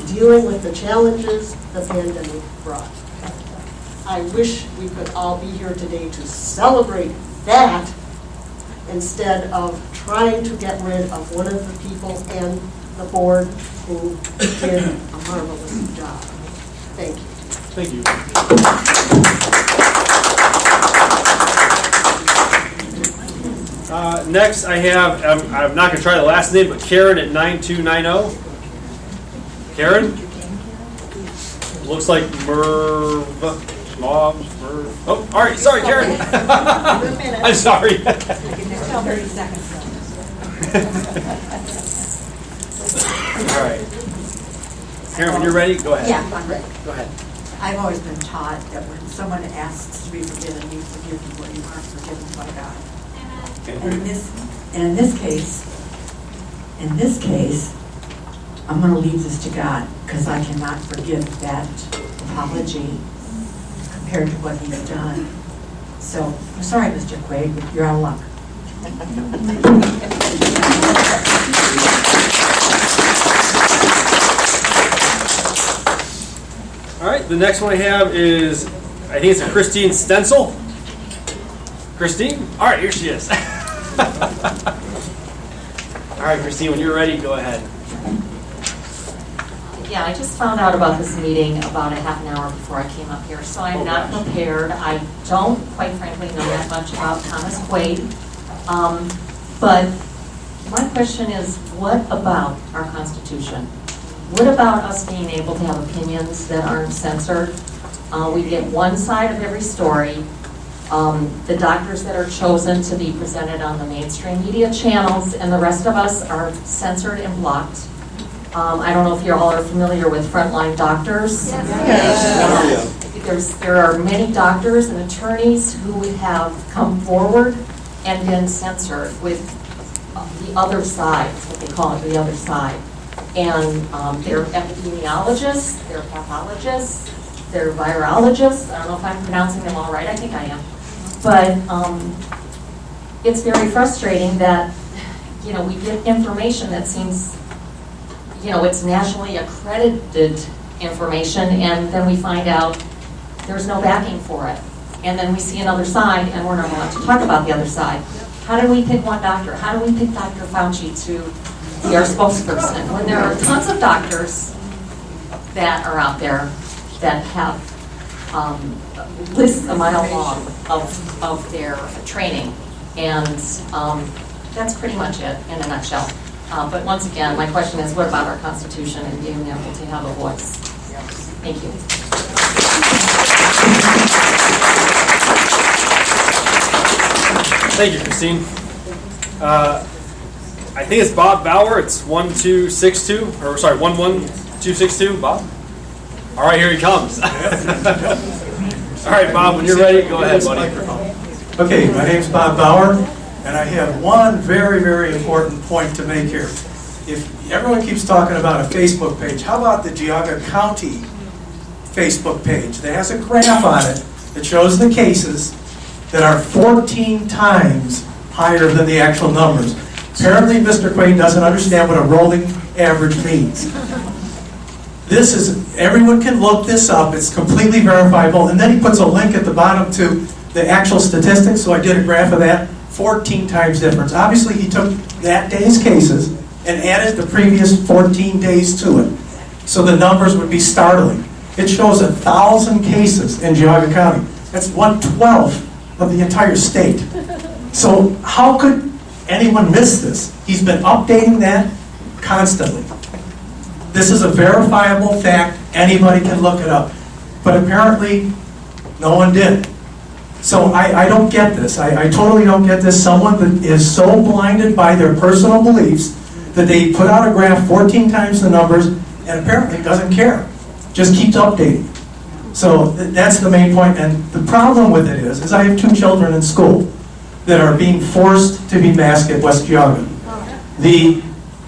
dealing with the challenges the pandemic brought. I wish we could all be here today to celebrate that instead of trying to get rid of one of the people and the board who did a marvelous job. Thank you. Thank you. Next, I have, I'm not going to try the last name, but Karen at 9290. Karen? Looks like Merv. Oh, all right, sorry, Karen. I'm sorry. 30 seconds. All right. Karen, when you're ready, go ahead. Yeah, I'm ready. Go ahead. I've always been taught that when someone asks to be forgiven, you forgive them what you aren't forgiven by God. And in this case, I'm going to leave this to God because I cannot forgive that apology compared to what he's done. So I'm sorry, Mr. Quaid, but you're out of luck. All right, the next one I have is, I think it's a Christine Stencil. Christine? All right, here she is. All right, Christine, when you're ready, go ahead. Yeah, I just found out about this meeting about a half an hour before I came up here, so I'm not prepared. I don't, quite frankly, know that much about Thomas Quaid. But my question is, what about our Constitution? What about us being able to have opinions that aren't censored? We get one side of every story. The doctors that are chosen to be presented on the mainstream media channels, and the rest of us are censored and blocked. I don't know if you all are familiar with frontline doctors. Yes. There are many doctors and attorneys who have come forward and been censored with the other side, is what they call it, the other side. And they're epidemiologists, they're pathologists, they're virologists. I don't know if I'm pronouncing them all right. I think I am. But it's very frustrating that, we get information that seems it's nationally accredited information, and then we find out there's no backing for it. And then we see another side, and we're not allowed to talk about the other side. How do we pick one doctor? How do we pick Dr. Fauci to be our spokesperson when there are tons of doctors that are out there that have lists a mile long of their training? And that's pretty much it in a nutshell. But once again, my question is, what about our Constitution and being able to have a voice? Thank you. Thank you, Christine. I think it's Bob Bauer. It's 1262, or sorry, 11262. Bob. All right, here he comes. All right, Bob, when you're ready, go ahead, buddy. Okay, my name's Bob Bauer, and I have one very, very important point to make here. If everyone keeps talking about a Facebook page, how about the Geauga County Facebook page that has a graph on it that shows the cases that are 14 times higher than the actual numbers? Apparently, Mr. Quaid doesn't understand what a rolling average means. Everyone can look this up, it's completely verifiable, and then he puts a link at the bottom to the actual statistics, so I did a graph of that, 14 times difference. Obviously, he took that day's cases and added the previous 14 days to it, so the numbers would be startling. It shows 1,000 cases in Geauga County. That's 1/12 of the entire state. So how could anyone miss this? He's been updating that constantly. This is a verifiable fact. Anybody can look it up. But apparently, no one did. So I don't get this. I totally don't get this. Someone that is so blinded by their personal beliefs that they put out a graph 14 times the numbers and apparently doesn't care. Just keeps updating. So that's the main point. And the problem with it is I have 2 children in school that are being forced to be masked at West Geauga. The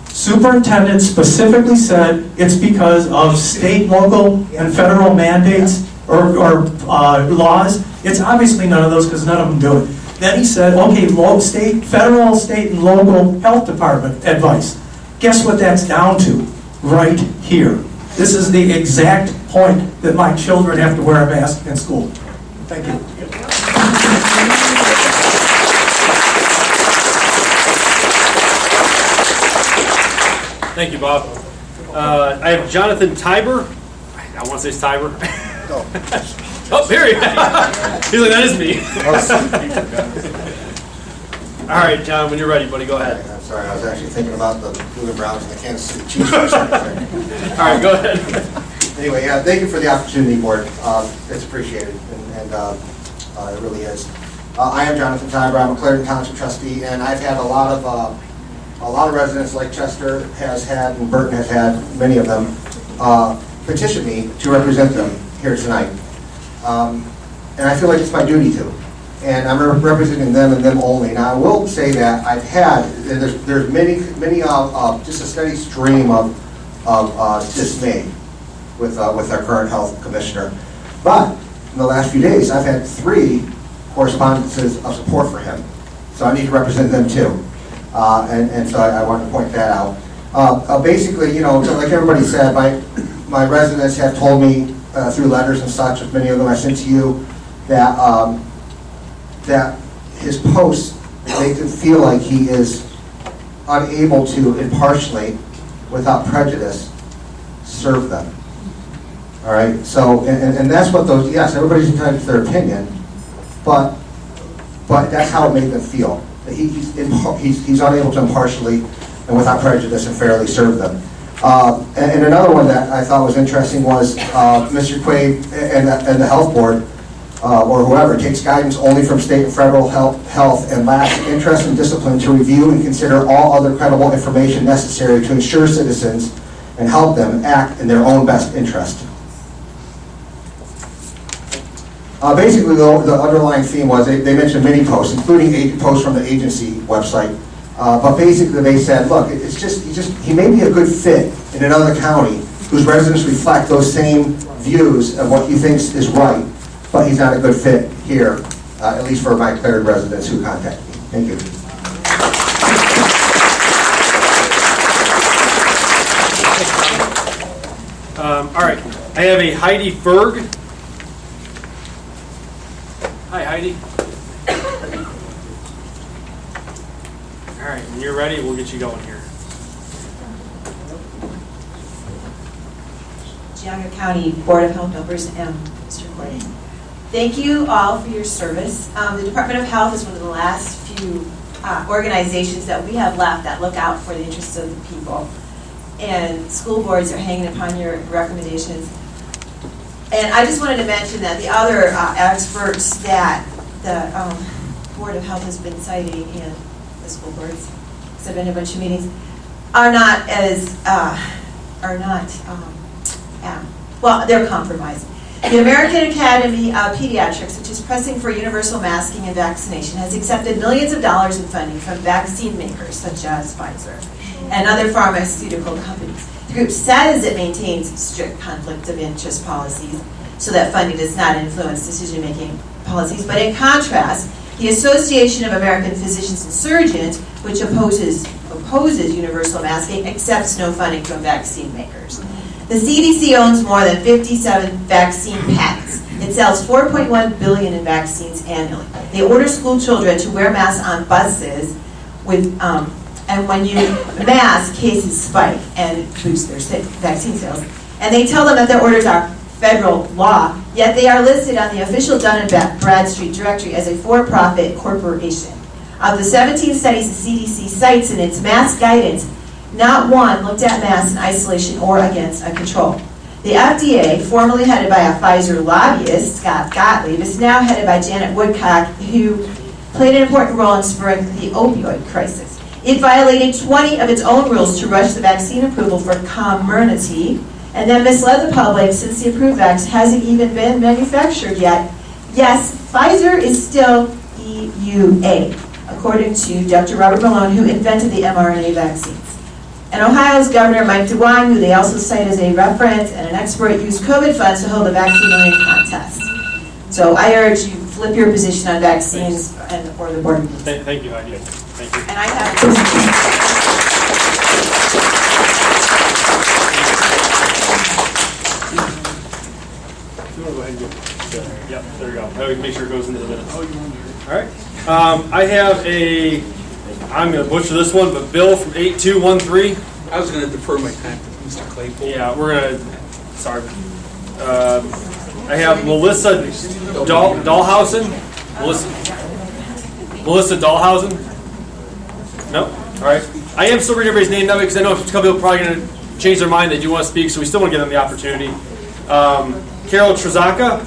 superintendent specifically said it's because of state, local, and federal mandates or laws. It's obviously none of those because none of them do it. Then he said, okay, federal, state, and local health department advice. Guess what that's down to? Right here. This is the exact point that my children have to wear a mask in school. Thank you. Thank you, Bob. I have Jonathan Tiber. I want to say Tiber. Oh, here he is. He's like, that is me. All right, John, when you're ready, buddy, go ahead. I'm sorry, I was actually thinking about the Cleveland Browns and the Kansas City Chiefs for a second. All right, go ahead. Anyway, yeah, thank you for the opportunity, Board. It's appreciated, and it really is. I am Jonathan Tiber. I'm a Clarendon Township trustee, and I've had a lot of residents like Chester has had, and Burton has had, many of them, petition me to represent them here tonight. And I feel like it's my duty to. And I'm representing them and them only. Now, I will say that I've had, and there's many, just a steady stream of dismay with our current health commissioner. But in the last few days, I've had 3 correspondences of support for him. So I need to represent them too. And so I wanted to point that out. Basically, like everybody said, my residents have told me through letters and such, many of them I sent to you, that his posts make him feel like he is unable to impartially, without prejudice, serve them. All right. So, and that's what those. Yes, everybody's entitled to their opinion, but that's how it made them feel. He's unable to impartially and without prejudice and fairly serve them. And another one that I thought was interesting was Mr. Quaid and the health board, or whoever, takes guidance only from state and federal health and lacks interest and discipline to review and consider all other credible information necessary to ensure citizens and help them act in their own best interest. Basically, the underlying theme was they mentioned many posts, including posts from the agency website. But basically, they said, look, he may be a good fit in another county whose residents reflect those same views of what he thinks is right, but he's not a good fit here, at least for my Clarendon residents who contact me. Thank you. I have a Heidi Ferg. Hi, Heidi. All right, when you're ready, we'll get you going here. Geauga County Board of Health members and Mr. Clay. Thank you all for your service. The Department of Health is one of the last few organizations that we have left that look out for the interests of the people. And school boards are hanging upon your recommendations. And I just wanted to mention that the other experts that the Board of Health has been citing and the school boards, because I've been to a bunch of meetings, are not as, well, they're compromising. The American Academy of Pediatrics, which is pressing for universal masking and vaccination, has accepted millions of dollars in funding from vaccine makers such as Pfizer and other pharmaceutical companies. The group says it maintains strict conflict of interest policies so that funding does not influence decision-making policies, but in contrast, the Association of American Physicians and Surgeons, which opposes universal masking, accepts no funding from vaccine makers. The CDC owns more than 57 vaccine patents. It sells $4.1 billion in vaccines annually. They order school children to wear masks on buses and when you mask, cases spike and boost their vaccine sales. And they tell them that their orders are federal law, yet they are listed on the official Dun & Bradstreet directory as a for-profit corporation. Of the 17 studies the CDC cites in its mask guidance, not one looked at masks in isolation or against a control. The FDA, formerly headed by a Pfizer lobbyist, Scott Gottlieb, is now headed by Janet Woodcock, who played an important role in spurring the opioid crisis. It violated 20 of its own rules to rush the vaccine approval for Comirnaty, and then misled the public since the approved vaccine hasn't even been manufactured yet. Yes, Pfizer is still EUA, according to Dr. Robert Malone, who invented the mRNA vaccines. And Ohio's Governor Mike DeWine, who they also cite as a reference and an expert, used COVID funds to hold a vaccine million contest. So I urge you, flip your position on vaccines and or the board. Thank you, Heidi. Thank you. And I have. Go ahead and get, yep, there you go. That way we can make sure it goes into the minutes. All right. I have I'm going to butcher this one, but Bill from 8213. I was going to defer my time to Mr. Claypool. Yeah, we're going to, sorry. I have Melissa Dahlhausen. Melissa Dahlhausen? No? All right. I am still reading everybody's name now because I know a couple people are probably going to change their mind. They do want to speak, so we still want to give them the opportunity. Carol Trezaka?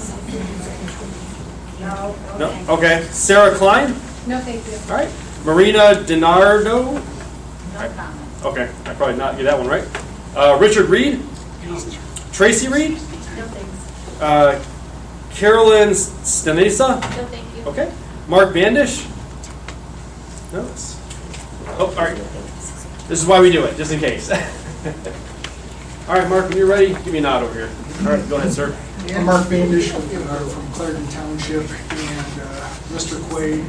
No? Okay. Sarah Klein? No, thank you. All right. Marina DiNardo? No comment. Okay, I probably not get that one right. Richard Reed? Tracy Reed? No thanks. Carolyn Stanisa? No thank you. Okay. Mark Bandish? No. Oh, all right. This is why we do it, just in case. All right, Mark, when you're ready, give me a nod over here. All right, go ahead, sir. I'm Mark Bandish from Clarendon Township, and Mr. Quaid,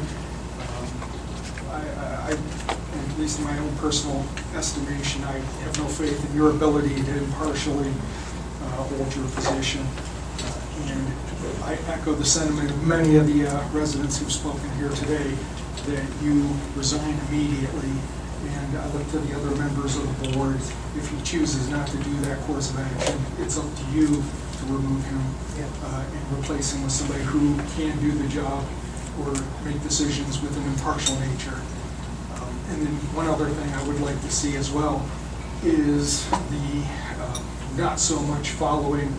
I, at least in my own personal estimation, I have no faith in your ability to impartially hold your position. And I echo the sentiment of many of the residents who've spoken here today that you resign immediately. And I look to the other members of the board. If he chooses not to do that course of action, it's up to you to remove him and replace him with somebody who can do the job or make decisions with an impartial nature. And then one other thing I would like to see as well is the not so much following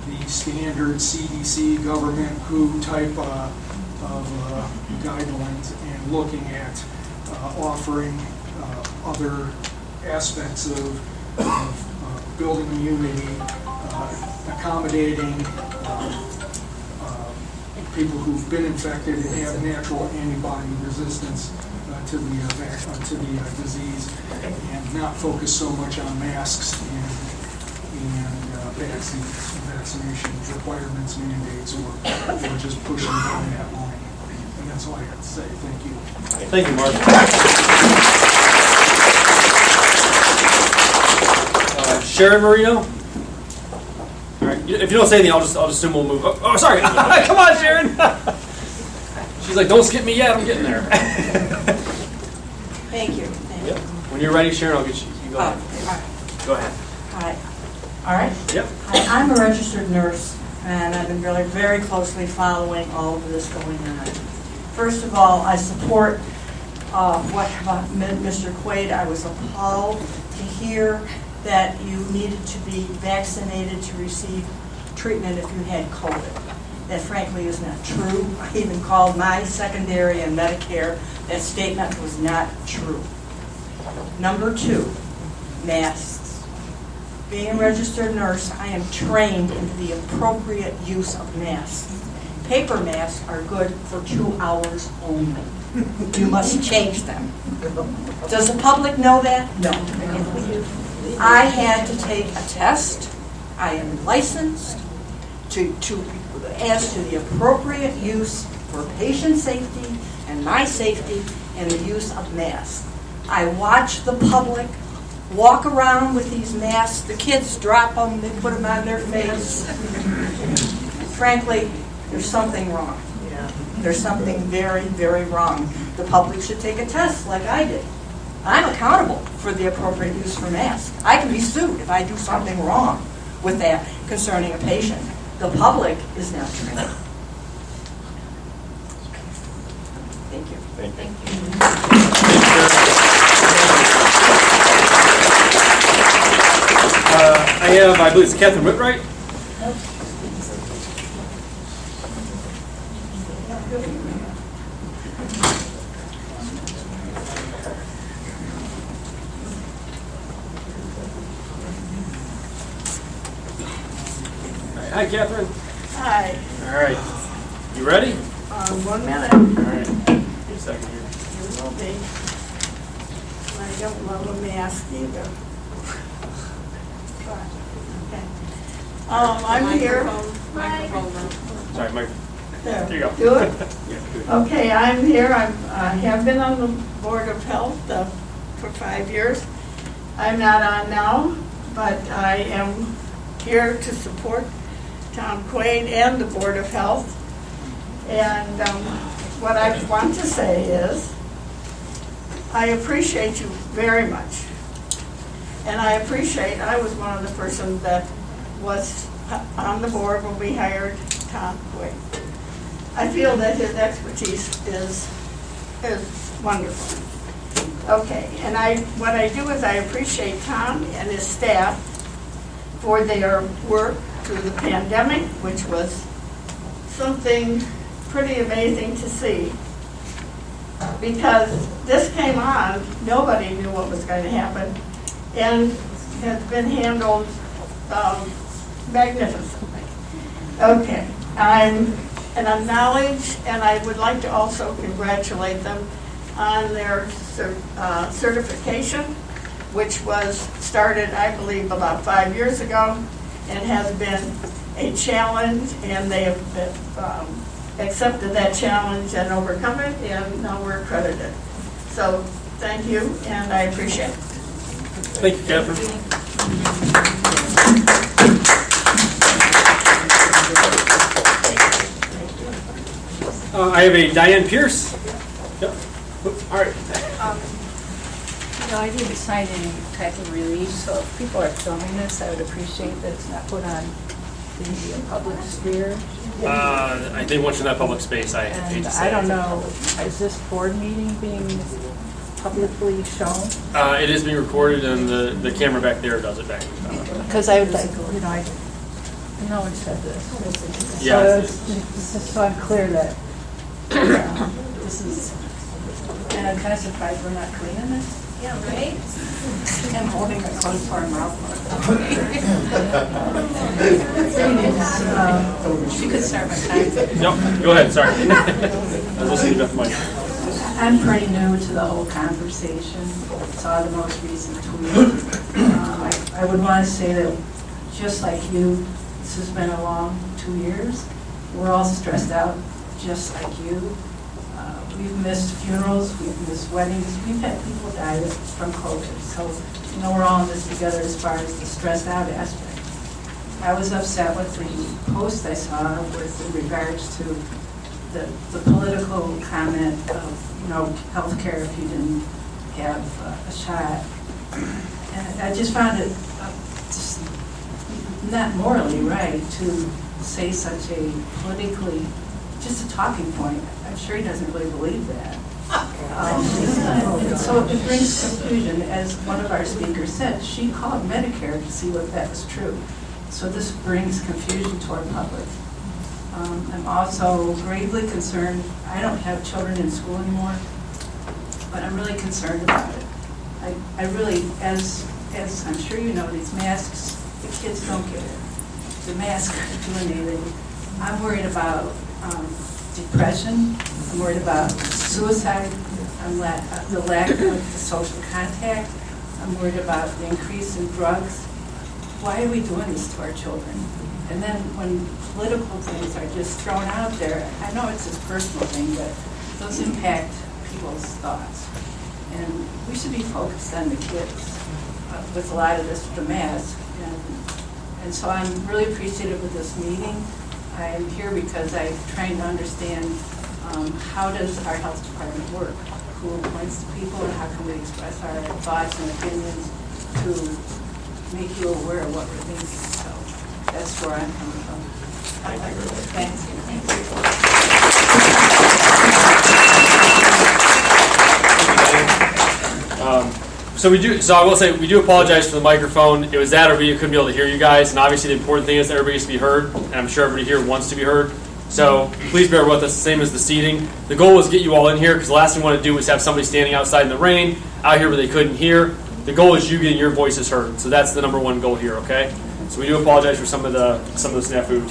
the standard CDC government WHO type of guidelines and looking at offering other aspects of building immunity, accommodating people who've been infected and have natural antibody resistance to the disease, and not focus so much on masks and vaccination requirements, mandates, or just pushing down that line. And that's all I have to say. Thank you. Thank you, Mark. Sharon Marino? All right. If you don't say anything, I'll just assume we'll move. Oh, sorry. Come on, Sharon. She's like, don't skip me yet. I'm getting there. Thank you. Yep. When you're ready, Sharon, I'll get you. You go ahead. Go ahead. Hi. All right? Yep. Hi, I'm a registered nurse, and I've been really very closely following all of this going on. First of all, I support what about Mr. Quaid. I was appalled to hear that you needed to be vaccinated to receive treatment if you had COVID. That frankly is not true. I even called my secondary and Medicare. That statement was not true. Number 2, masks. Being a registered nurse, I am trained in the appropriate use of masks. Paper masks are good for 2 hours only. You must change them. Does the public know that? No. I had to take a test. I am licensed as to the appropriate use for patient safety and my safety and the use of masks. I watch the public walk around with these masks. The kids drop them, they put them on their face. Frankly, there's something wrong. There's something very, very wrong. The public should take a test like I did. I'm accountable for the appropriate use for masks. I can be sued if I do something wrong with that concerning a patient. The public is not trained. Thank you. Thank you. I believe it's Catherine Whitwright. Hi, Catherine. Hi. All right. You ready? 1 minute. All right. Give me a second here. You will be. I don't love a mask either. But, okay. I'm here. Sorry, Mike. There you go. Good. Yeah, good. Okay, I'm here. I have been on the Board of Health for 5 years. I'm not on now, but I am here to support Tom Quaid and the Board of Health. And what I want to say is, I appreciate you very much. And I was one of the persons that was on the board when we hired Tom Quaid. I feel that his expertise is wonderful. Okay, and what I do is I appreciate Tom and his staff for their work through the pandemic, which was something pretty amazing to see. Because this came on, nobody knew what was going to happen, and has been handled magnificently. Okay, I'm acknowledged, and I would like to also congratulate them on their certification, which was started, I believe, about 5 years ago, and has been a challenge, and they have accepted that challenge and overcome it, and now we're accredited. So thank you, and I appreciate it. Thank you, Catherine. I have a Diane Pierce. Yep. All right. I didn't sign any type of release, so if people are filming this, I would appreciate that it's not put on the public sphere. I think once you're in that public space, I hate to say I don't know, is this board meeting being publicly shown? It is being recorded, and the camera back there does it back. Because I would like, no one said this. Yeah. So I'm clear that this is, and I'm kind of surprised we're not cleaning this. Yeah, right? I'm holding it close to our mouth. You could start my time. No, go ahead, sorry. I was listening to Beth Mike. I'm pretty new to the whole conversation. Saw the most recent tweet. I would want to say that just like you, this has been a long 2 years. We're all stressed out, just like you. We've missed funerals, we've missed weddings, we've had people die from COVID. So, we're all in this together as far as the stressed out aspect. I was upset with the post I saw with regards to the political comment of, healthcare if you didn't have a shot. And I just found it just not morally right to say such a politically, just a talking point. I'm sure he doesn't really believe that. So it brings confusion, as one of our speakers said. She called Medicare to see what that was true. So this brings confusion to our public. I'm also gravely concerned. I don't have children in school anymore, but I'm really concerned about it. I really, as I'm sure you know, these masks, the kids don't get it. The masks are doing anything. I'm worried about depression. I'm worried about suicide. The lack of the social contact. I'm worried about the increase in drugs. Why are we doing this to our children? And then when political things are just thrown out there, I know it's a personal thing, but those impact people's thoughts. And we should be focused on the kids with a lot of this, the mask. And so I'm really appreciative of this meeting. I'm here because I'm trying to understand how does our health department work? Who appoints the people, and how can we express our thoughts and opinions to make you aware of what we're thinking. So that's where I'm coming from. Thanks. So I will say, we do apologize for the microphone. It was that or we couldn't be able to hear you guys. And obviously the important thing is that everybody gets to be heard. And I'm sure everybody here wants to be heard. So please bear with us, the same as the seating. The goal was to get you all in here, because the last thing we want to do was have somebody standing outside in the rain, out here where they couldn't hear. The goal is you getting your voices heard. So that's the number one goal here, okay? So we do apologize for some of the snafus.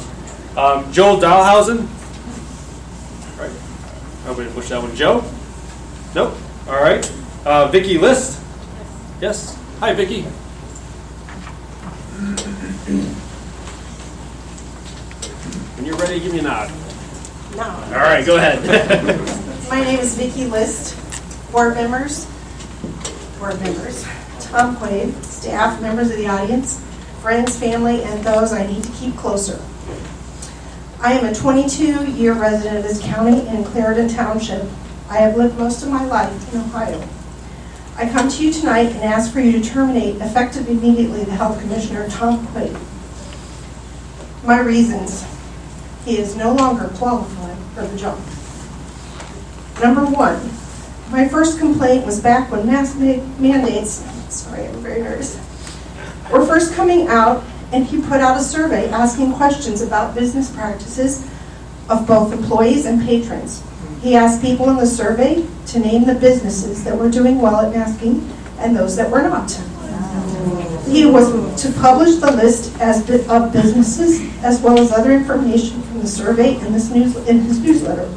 Joel Dahlhausen. Right. Oh, wait, push that one. Joe? Nope. All right. Vicki List. Yes. Hi, Vicki. When you're ready, give me a nod. No. All right, go ahead. My name is Vicki List. Board members, Tom Quaid, staff, members of the audience, friends, family, and those I need to keep closer. I am a 22-year resident of this county in Clarendon Township. I have lived most of my life in Ohio. I come to you tonight and ask for you to terminate, effective immediately, the Health Commissioner, Tom Quaid. My reasons: he is no longer qualified for the job. Number one, my first complaint was back when mask mandates, sorry, I'm very nervous, were first coming out, and he put out a survey asking questions about business practices of both employees and patrons. He asked people in the survey to name the businesses that were doing well at masking and those that were not. He was to publish the list of businesses as well as other information from the survey in his newsletter.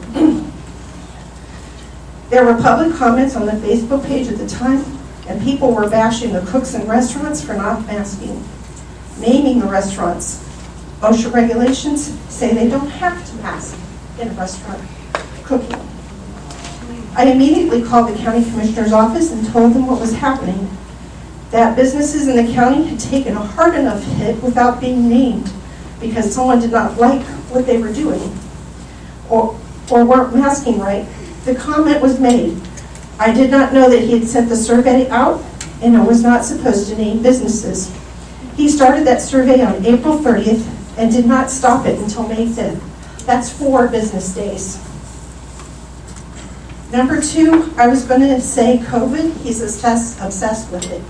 There were public comments on the Facebook page at the time, and people were bashing the cooks and restaurants for not masking, naming the restaurants. OSHA regulations say they don't have to mask in a restaurant cooking. I immediately called the county commissioner's office and told them what was happening, that businesses in the county had taken a hard enough hit without being named because someone did not like what they were doing or weren't masking right. The comment was made. I did not know that he had sent the survey out, and I was not supposed to name businesses. He started that survey on April 30th and did not stop it until May 5th. That's 4 business days. Number 2, I was going to say COVID. He's obsessed with it.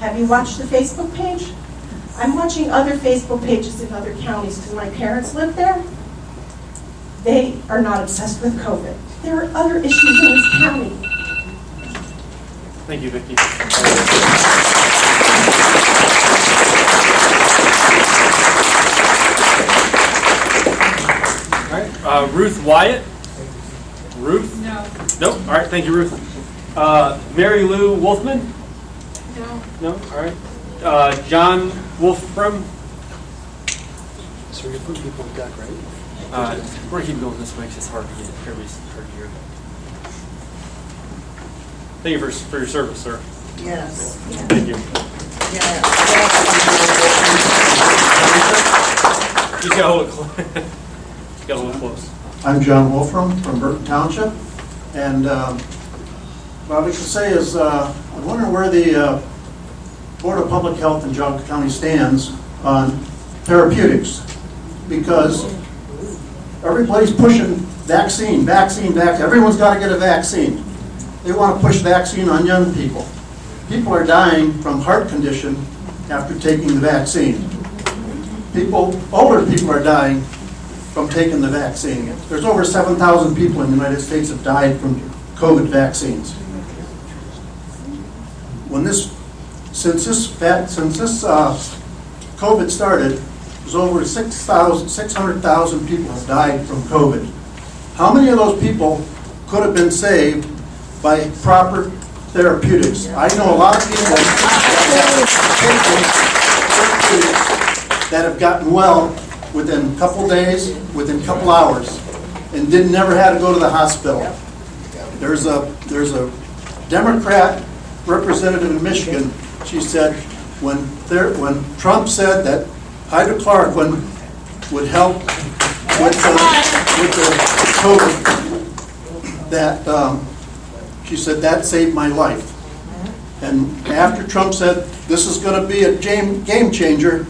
Have you watched the Facebook page? I'm watching other Facebook pages in other counties because my parents live there. They are not obsessed with COVID. There are other issues in this county. Thank you, Vicki. All right, Ruth Wyatt. Ruth? No. Nope. All right, thank you, Ruth. Mary Lou Wolfman? No. No. All right. John Wolfram. So we're going to put people in duck, right? We're going to keep going this way because it's hard to get. Everybody's hard to hear. Thank you for your service, sir. Yes. Thank you. Yeah. You gotta hold it close. You gotta hold it close. I'm John Wolfram from Burton Township, and what I'd like to say is I'm wondering where the Board of Public Health in Geauga County stands on therapeutics, because everybody's pushing vaccine. Everyone's got to get a vaccine. They want to push vaccine on young people. People are dying from heart condition after taking the vaccine. Older people are dying from taking the vaccine. There's over 7,000 people in the United States have died from COVID vaccines. Since this COVID started, there's over 600,000 people have died from COVID. How many of those people could have been saved by proper therapeutics? I know a lot of people that have gotten well within a couple days, within a couple hours, and never had to go to the hospital. There's a Democrat representative in Michigan. She said when Trump said that hydrochloroquine would help with the COVID, that she said that saved my life. And after Trump said this is going to be a game changer,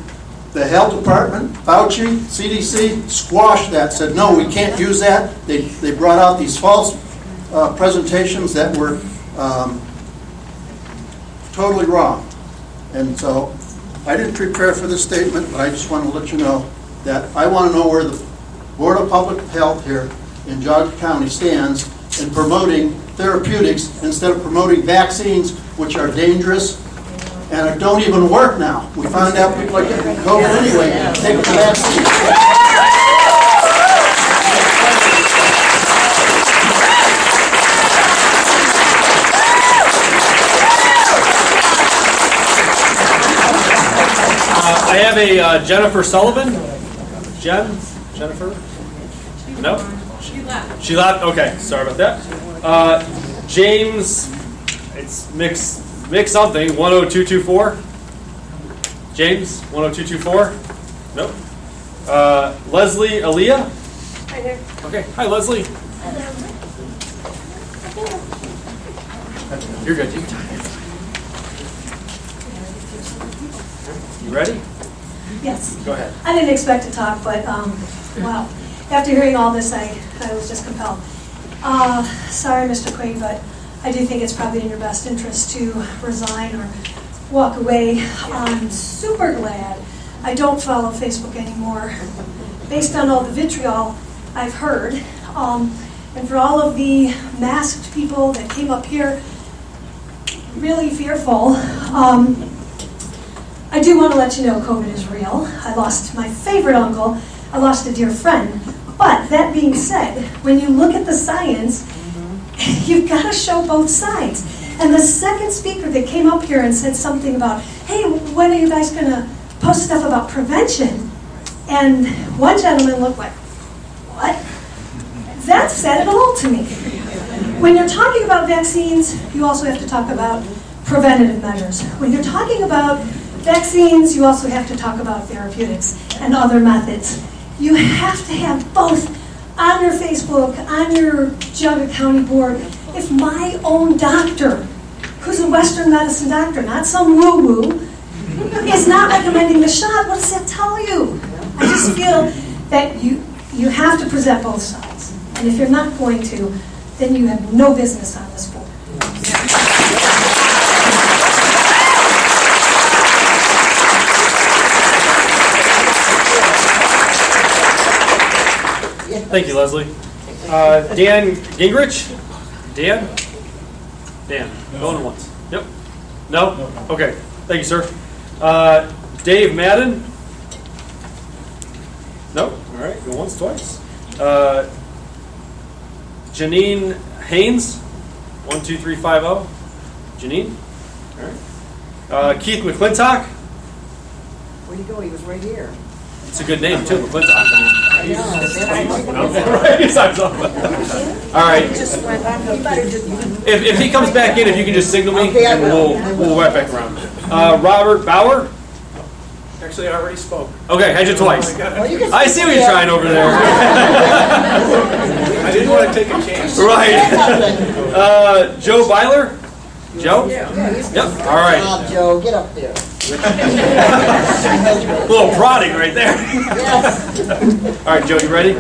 the health department, Fauci, CDC, squashed that, said no, we can't use that. They brought out these false presentations that were totally wrong. And so I didn't prepare for this statement, but I just want to let you know that I want to know where the Board of Public Health here in Geauga County stands in promoting therapeutics instead of promoting vaccines, which are dangerous and don't even work now. We found out people are getting COVID anyway and taking the vaccine. I have a Jennifer Sullivan. Jennifer? No? She left. She left? Okay, sorry about that. James, it's mix something, 10224. James, 10224. Nope. Leslie Aaliyah? Hi there. Okay, hi Leslie. You're good, take your time. You ready? Yes. Go ahead. I didn't expect to talk, but wow. After hearing all this, I was just compelled. Sorry, Mr. Quaid, but I do think it's probably in your best interest to resign or walk away. I'm super glad I don't follow Facebook anymore, based on all the vitriol I've heard, and for all of the masked people that came up here, really fearful. I do want to let you know COVID is real. I lost my favorite uncle. I lost a dear friend. But that being said, when you look at the science, you've got to show both sides. And the second speaker that came up here and said something about, hey, when are you guys going to post stuff about prevention? And one gentleman looked like, what? That said it all to me. When you're talking about vaccines, you also have to talk about preventative measures. When you're talking about vaccines, you also have to talk about therapeutics and other methods. You have to have both on your Facebook, on your Geauga County board. If my own doctor, who's a Western medicine doctor, not some woo-woo, is not recommending the shot, what does that tell you? I just feel that you have to present both sides. And if you're not going to, then you have no business on this board. Thank you, Leslie. Dan Gingrich? Dan, going once. Yep. No? Okay. Thank you, sir. Dave Madden? No? All right. Go once, twice. Janine Haynes? 12350. Janine? All right. Keith McClintock? Where'd he go? He was right here. It's a good name, too, McClintock. I know. All right. If he comes back in, if you can just signal me, and we'll right back around. Robert Bauer? Actually, I already spoke. Okay, had you twice. I see what you're trying over there. I didn't want to take a chance. Right. Joe Byler? Joe? Yep, all right. Joe, get up there. A little prodding right there. Yes. All right, Joe, you ready?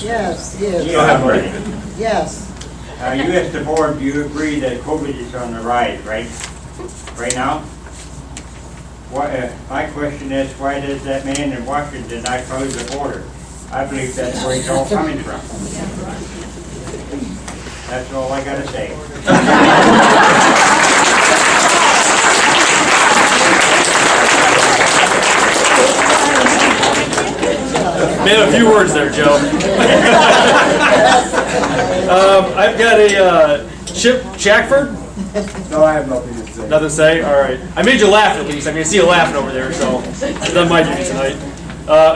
Yes, Go ahead, buddy. Yes. You as the board, do you agree that COVID is on the rise, right? Right now? My question is, why does that man in Washington not close the border? I believe that's where it's all coming from. That's all I gotta say. Made a few words there, Joe. I've got a Chip Shackford. No, I have nothing to say. Nothing to say? All right. I made you laugh at least. I mean, I see you laughing over there, so I've done my duty tonight.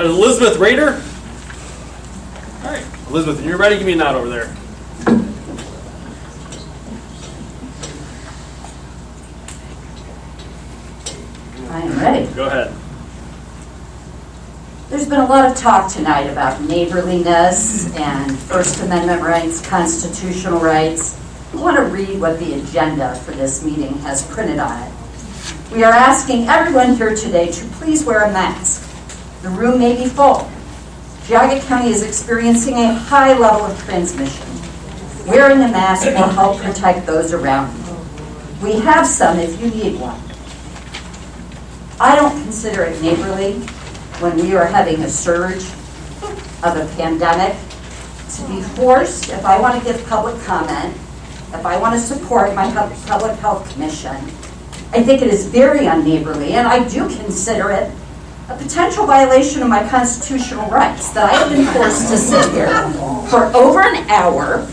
Elizabeth Rader. All right. Elizabeth, you're ready? Give me a nod over there. I am ready. Go ahead. There's been a lot of talk tonight about neighborliness and First Amendment rights, constitutional rights. I want to read what the agenda for this meeting has printed on it. We are asking everyone here today to please wear a mask. The room may be full. Geauga County is experiencing a high level of transmission. Wearing a mask will help protect those around you. We have some if you need one. I don't consider it neighborly when we are having a surge of a pandemic to be forced, if I want to give public comment, if I want to support my Public Health Commission, I think it is very unneighborly, and I do consider it a potential violation of my constitutional rights that I have been forced to sit here for over an hour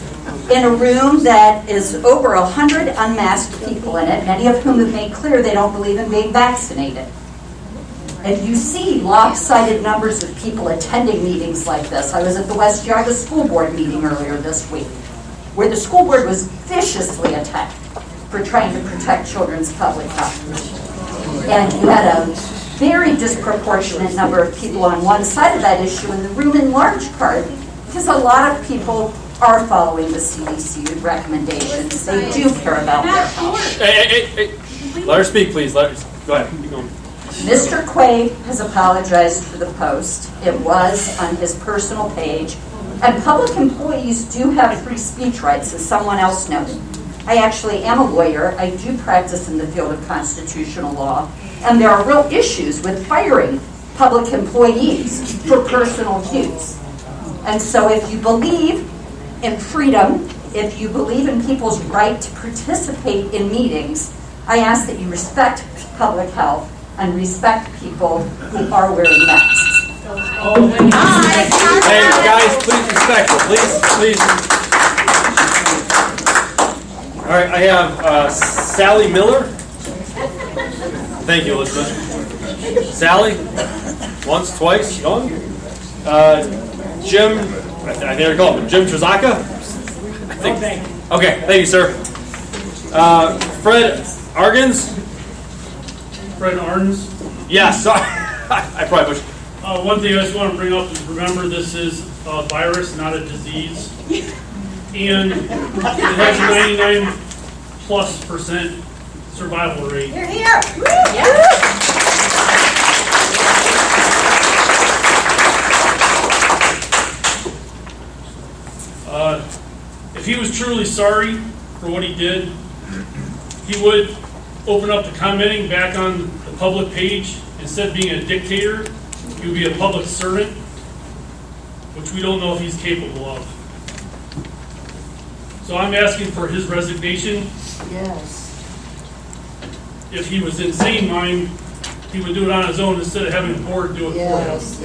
in a room that is over 100 unmasked people in it, many of whom have made clear they don't believe in being vaccinated. If you see lopsided numbers of people attending meetings like this, I was at the West Geauga School Board meeting earlier this week, where the school board was viciously attacked for trying to protect children's public health. And you had a very disproportionate number of people on one side of that issue in the room, in large part because a lot of people are following the CDC recommendations. They do care about their health. Hey. Let her speak, please. Go ahead. Keep going. Mr. Quaid has apologized for the post. It was on his personal page. And public employees do have free speech rights, as someone else noted. I actually am a lawyer. I do practice in the field of constitutional law. And there are real issues with firing public employees for personal use. And so if you believe in freedom, if you believe in people's right to participate in meetings, I ask that you respect public health and respect people who are wearing masks. Hey, guys, please respect her. Please. All right, I have Sally Miller. Thank you, Elizabeth. Sally, once, twice, going. Jim, I think I call him Jim Trezaka. I think. Okay, thank you, sir. Fred Argens. Fred Arns. Yes, sorry. I probably pushed. One thing I just want to bring up is remember this is a virus, not a disease. And it has a 99+% survival rate. You're here. If he was truly sorry for what he did, he would open up the commenting back on the public page. Instead of being a dictator, he would be a public servant, which we don't know if he's capable of. So I'm asking for his resignation. Yes. If he was in sane mind, he would do it on his own instead of having the board do it for him. Yes.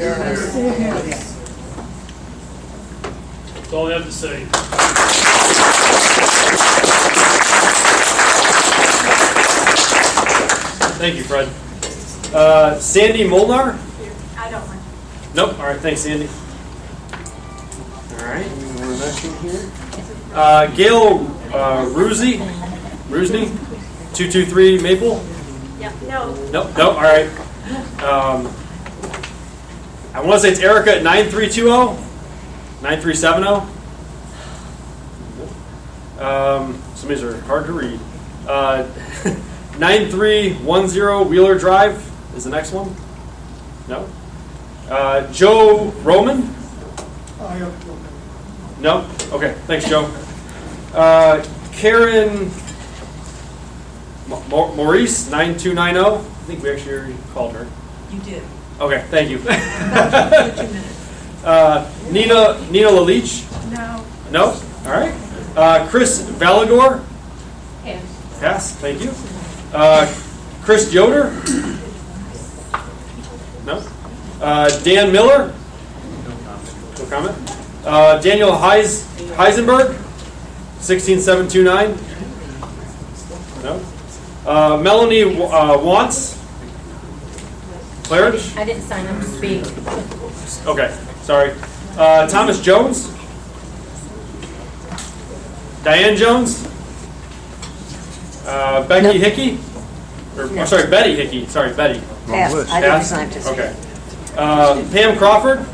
That's all I have to say. Thank you, Fred. Sandy Molnar? I don't want. Nope. All right, thanks, Sandy. All right, we're next in here. Gail Rusney, 223 Maple? Yep. No. Nope, all right. I want to say it's Erica at 9320, 9370. Some of these are hard to read. 9310 Wheeler Drive is the next one. No. Joe Roman? No? Okay, thanks, Joe. Karen Maurice, 9290. I think we actually already called her. You did. Okay, thank you. 2 minutes. Nina Lalich? No. No? All right. Chris Valagor? Pass. Pass, thank you. Chris Yoder? No. Dan Miller? No comment. Daniel Heisenberg? 16729? No. Melanie Wants? Claridge? I didn't sign up to speak. Okay, sorry. Thomas Jones? Diane Jones? Becky Hickey? Or, sorry, Betty Hickey. Sorry, Betty. Pass. I didn't sign up to speak. Okay. Pam Crawford?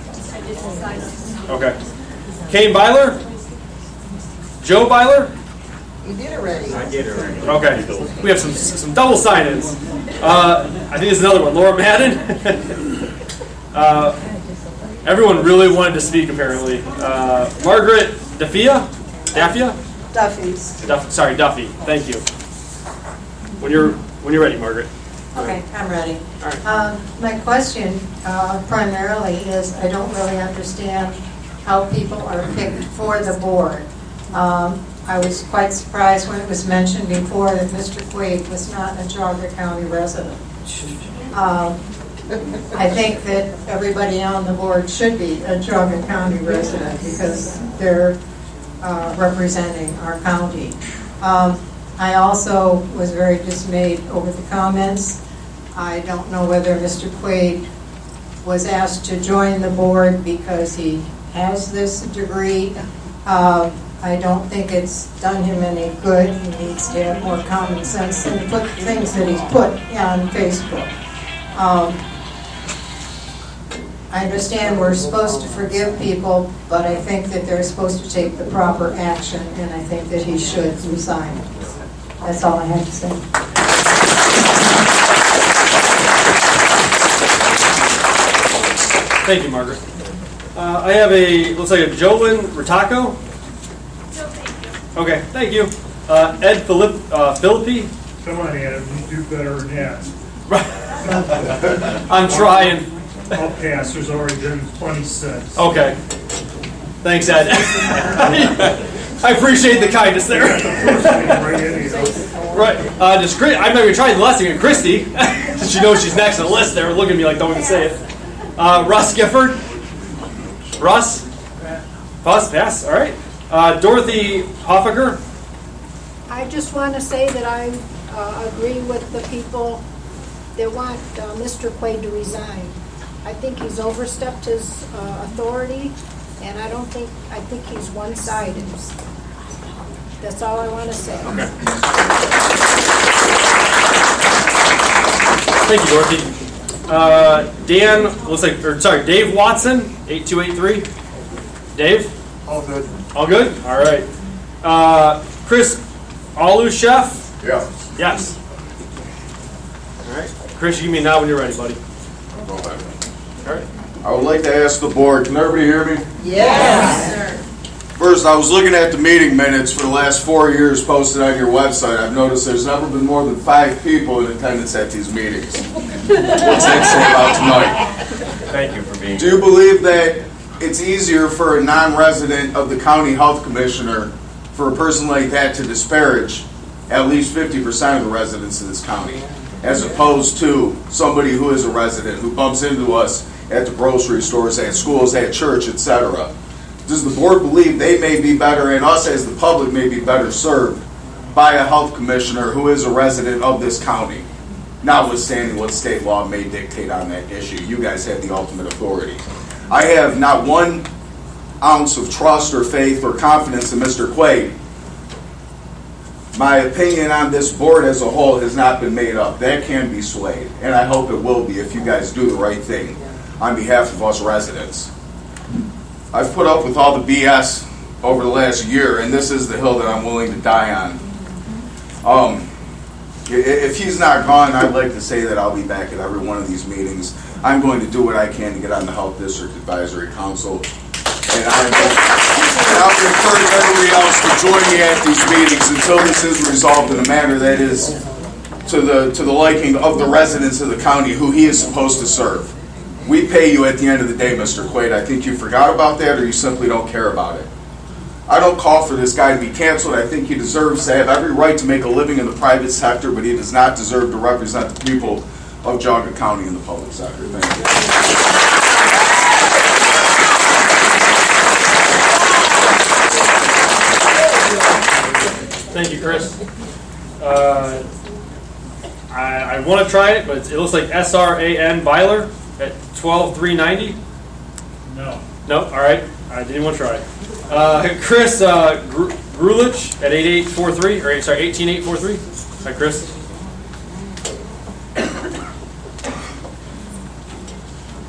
Okay. Kane Byler? Joe Byler? You did already. I did already. Okay. We have some double sign-ins. I think there's another one. Laura Madden? Everyone really wanted to speak, apparently. Margaret Daffia? Sorry, Duffy. Thank you. When you're ready, Margaret. Okay, I'm ready. All right. My question primarily is, I don't really understand how people are picked for the board. I was quite surprised when it was mentioned before that Mr. Quaid was not a Geauga County resident. I think that everybody on the board should be a Geauga County resident because they're representing our county. I also was very dismayed over the comments. I don't know whether Mr. Quaid was asked to join the board because he has this degree. I don't think it's done him any good. He needs to have more common sense and put things that he's put on Facebook. I understand we're supposed to forgive people, but I think that they're supposed to take the proper action, and I think that he should resign. That's all I have to say. Thank you, Margaret. I have looks like a Jolyn Rataco. Okay, thank you. Ed Philippi. Come on, Adam, you do better than that. I'm trying. I'll pass, there's already been 20 cents. Okay. Thanks, Ed. I appreciate the kindness there. Right. I'm not even trying the last thing. Christy, she knows she's next on the list there, looking at me like don't even say it. Russ Gifford. Russ? Pass, all right. Dorothy Hoffager. I just want to say that I agree with the people that want Mr. Quaid to resign. I think he's overstepped his authority, and I think he's one-sided. That's all I want to say. Okay. Thank you, Dorothy. Dave Watson, 8283. Dave? All good. All good? All right. Chris Alushev? Yeah. Yes. All right. Chris, you give me a nod when you're ready, buddy. Go ahead. All right. I would like to ask the board, can everybody hear me? Yes. First, I was looking at the meeting minutes for the last 4 years posted on your website. I've noticed there's never been more than 5 people in attendance at these meetings. What's that say about tonight? Thank you for being Do you believe that it's easier for a non-resident of the county health commissioner for a person like that to disparage at least 50% of the residents of this county, as opposed to somebody who is a resident who bumps into us at the grocery stores, at schools, at church, etc.? Does the board believe they may be better, and us as the public may be better served by a health commissioner who is a resident of this county, notwithstanding what state law may dictate on that issue? You guys have the ultimate authority. I have not 1 ounce of trust or faith or confidence in Mr. Quaid. My opinion on this board as a whole has not been made up. That can be swayed, and I hope it will be if you guys do the right thing. on behalf of us residents. I've put up with all the BS over the last year, and this is the hill that I'm willing to die on. If he's not gone, I'd like to say that I'll be back at every one of these meetings. I'm going to do what I can to get on the Health District Advisory Council, and I'll encourage everybody else to join me at these meetings until this is resolved in a manner that is to the liking of the residents of the county who he is supposed to serve. We pay you at the end of the day, Mr. Quaid. I think you forgot about that, or you simply don't care about it. I don't call for this guy to be canceled. I think he deserves to have every right to make a living in the private sector, but he does not deserve to represent the people of Geauga County in the public sector. Thank you. Thank you, Chris. I want to try it, but it looks like SRAN Byler at 12,390. No. No? All right. I didn't want to try. Chris Grulich at 8843, or sorry, 18843. Hi, Chris.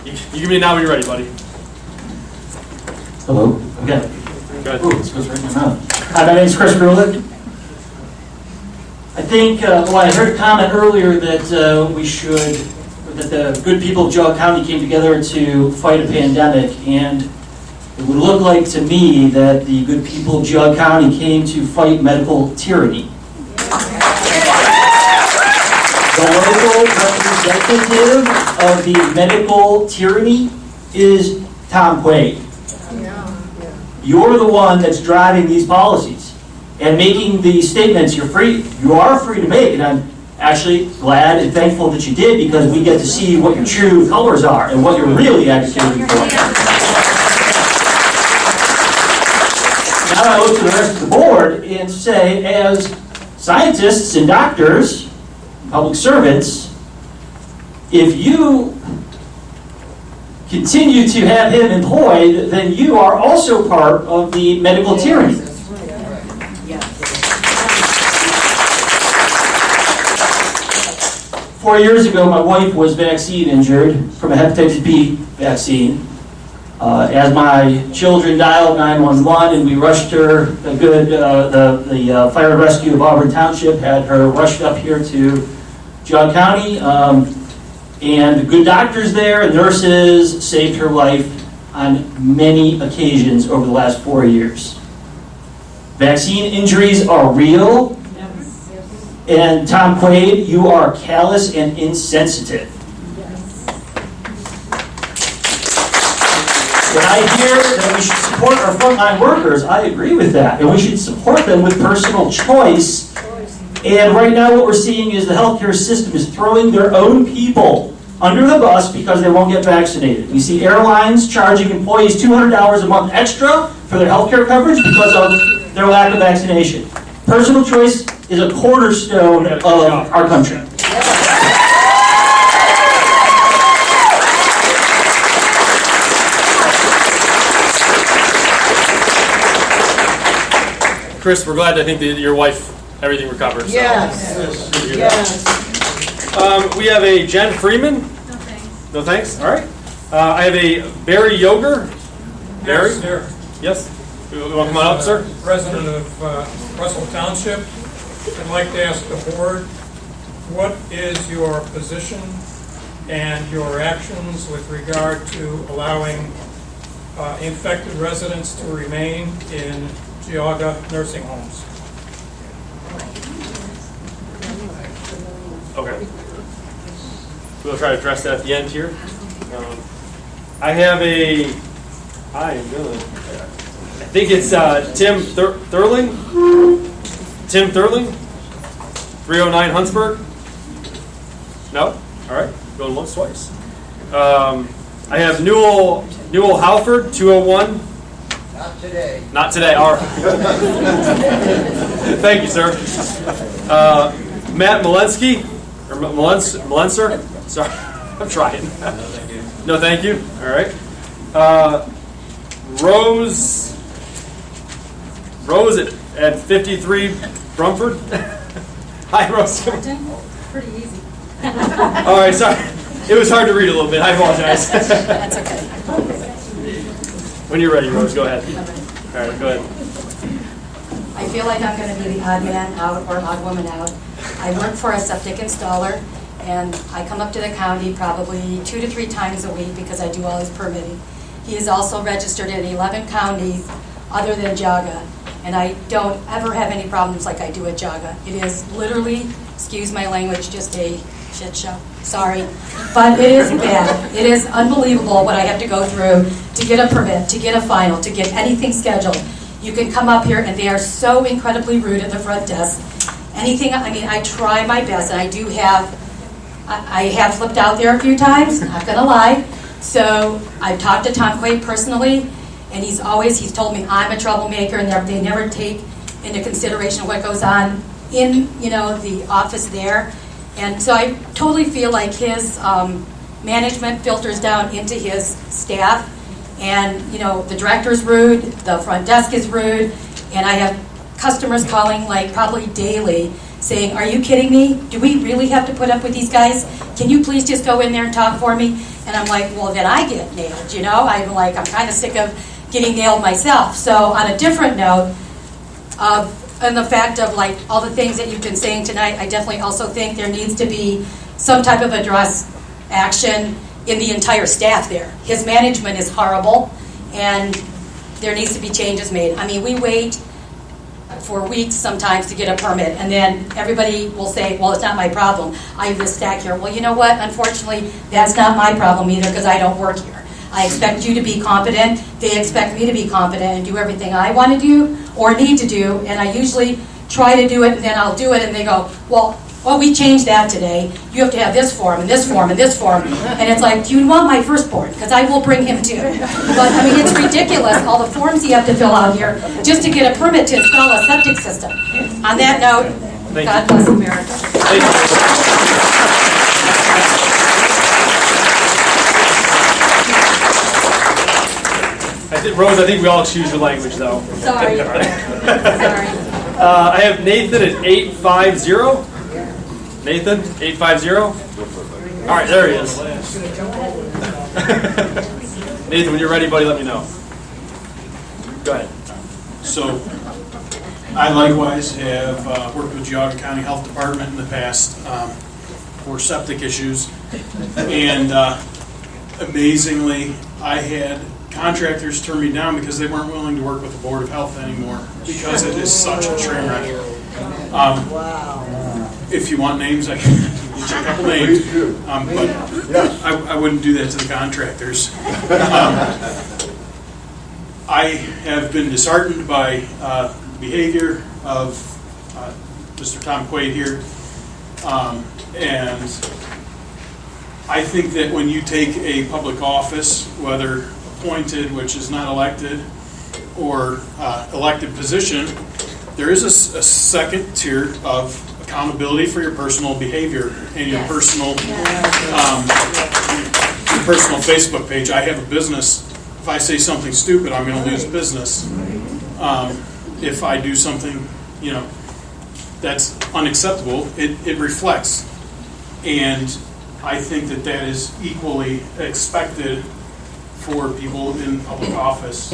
You give me a now when you're ready, buddy. Hello. Okay. Go ahead. Ooh, this goes right in my mouth. Hi, my name's Chris Grulich. I think, I heard a comment earlier that that the good people of Geauga County came together to fight a pandemic, and it would look like to me that the good people of Geauga County came to fight medical tyranny. The local representative of the medical tyranny is Tom Quaid. You're the one that's driving these policies and making the statements you are free to make, and I'm actually glad and thankful that you did, because we get to see what your true colors are and what you're really advocating for. Now I look to the rest of the board and say, as scientists and doctors, public servants, if you continue to have him employed, then you are also part of the medical tyranny. 4 years ago, my wife was vaccine injured from a hepatitis B vaccine. As my children dialed 911 and we rushed her, the Fire and Rescue of Auburn Township had her rushed up here to Geauga County, and the good doctors there and nurses saved her life on many occasions over the last 4 years. Vaccine injuries are real, and Tom Quaid, you are callous and insensitive. When I hear that we should support our frontline workers, I agree with that, and we should support them with personal choice. And right now what we're seeing is the healthcare system is throwing their own people under the bus because they won't get vaccinated. We see airlines charging employees $200 a month extra for their healthcare coverage because of their lack of vaccination. Personal choice is a cornerstone of our country. Chris, we're glad. I think that your wife, everything recovered. So. Yes. Yes. We have a Jen Freeman. No thanks. No thanks. All right. I have a Barry Yoger. Barry. Yes, sir. Yes. You want to come on up, sir? Resident of Russell Township. I'd like to ask the board, what is your position and your actions with regard to allowing infected residents to remain in Geauga nursing homes? Okay. We'll try to address that at the end here. I think it's Tim Thurling. Tim Thurling, 309 Huntsburg. No? All right. Going once, twice. I have Newell Halford, 201. Not today. Not today. All right. Thank you, sir. Matt Malensky, or Malenser. Sorry, I'm trying. No, thank you. All right. Rose at 53 Brumford. Hi, Rose. Pretty easy. All right, sorry. It was hard to read a little bit. I apologize. That's okay. When you're ready, Rose, go ahead. All right, go ahead. I feel like I'm going to be the odd man out or odd woman out. I work for a septic installer, and I come up to the county probably 2 to 3 times a week because I do all his permitting. He is also registered in 11 counties other than Geauga, and I don't ever have any problems like I do at Geauga. It is literally, excuse my language, just a shit show. Sorry. But it is bad. It is unbelievable what I have to go through to get a permit, to get a final, to get anything scheduled. You can come up here and they are so incredibly rude at the front desk. Anything, I mean, I try my best, and I have flipped out there a few times, not gonna lie. So I've talked to Tom Quaid personally, and he's told me I'm a troublemaker, and they never take into consideration what goes on in, the office there. And so I totally feel like his management filters down into his staff. And, the director's rude, the front desk is rude, and I have customers calling like probably daily saying, are you kidding me? Do we really have to put up with these guys? Can you please just go in there and talk for me? And I'm like, well, then I get nailed, I'm kind of sick of getting nailed myself. So on a different note, and the fact of like all the things that you've been saying tonight, I definitely also think there needs to be some type of address action in the entire staff there. His management is horrible, and there needs to be changes made. I mean, we wait for weeks sometimes to get a permit, and then everybody will say, well, it's not my problem. I have this stack here. Well, you know what? Unfortunately, that's not my problem either, because I don't work here. I expect you to be competent. They expect me to be competent and do everything I want to do or need to do, and I usually try to do it, and then I'll do it, and they go, well, we changed that today. You have to have this form, and this form, and this form. And it's like, do you want my firstborn? Because I will bring him too. But, I mean, it's ridiculous, all the forms you have to fill out here just to get a permit to install a septic system. On that note, God bless America. Rose, I think we all excuse your language, though. Sorry. Sorry. I have Nathan at 850. Nathan, 850. All right, there he is. Nathan, when you're ready, buddy, let me know. Go ahead. So, I likewise have worked with Geauga County Health Department in the past for septic issues, and amazingly, I had contractors turn me down because they weren't willing to work with the Board of Health anymore because it is such a train wreck. If you want names, I can get you a couple names, but I wouldn't do that to the contractors. I have been disheartened by behavior of Mr. Tom Quaid here, and I think that when you take a public office, whether appointed, which is not elected, or elected position, there is a second tier of accountability for your personal behavior and your personal Facebook page. I have a business. If I say something stupid, I'm going to lose business. If I do something, that's unacceptable, it reflects. And I think that is equally expected for people in public office.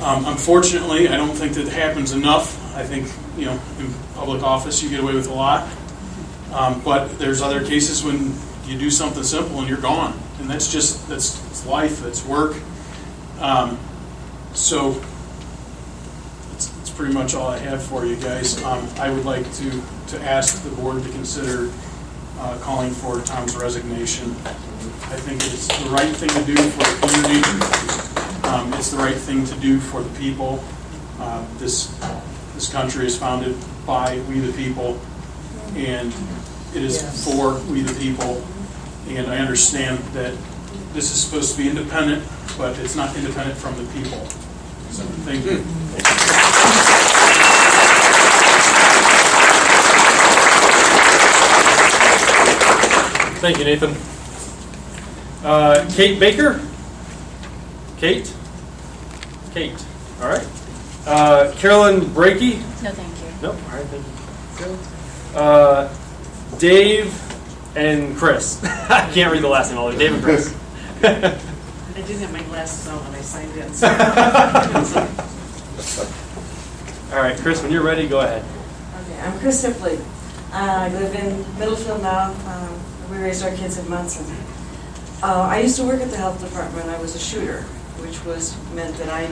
Unfortunately, I don't think that happens enough. I think, in public office you get away with a lot. But there's other cases when you do something simple and you're gone. And that's life, it's work. So it's pretty much all I have for you guys. I would like to ask the board to consider calling for Tom's resignation. I think it's the right thing to do for the community. It's the right thing to do for the people. This country is founded by we the people, and it is for we the people. And I understand that this is supposed to be independent, but it's not independent from the people. So thank you. Thank you, Nathan. Kate Baker? Kate? All right. Carolyn Brakey? No, thank you. Nope. All right, thank you. Dave and Chris. I can't read the last name all the way. Dave and Chris. I didn't have my glasses on when I signed in. All right, Chris, when you're ready, go ahead. Okay, I'm Chris Sipley. I live in Middlefield now. We raised our kids in Munson. I used to work at the health department. I was a shooter, which meant that I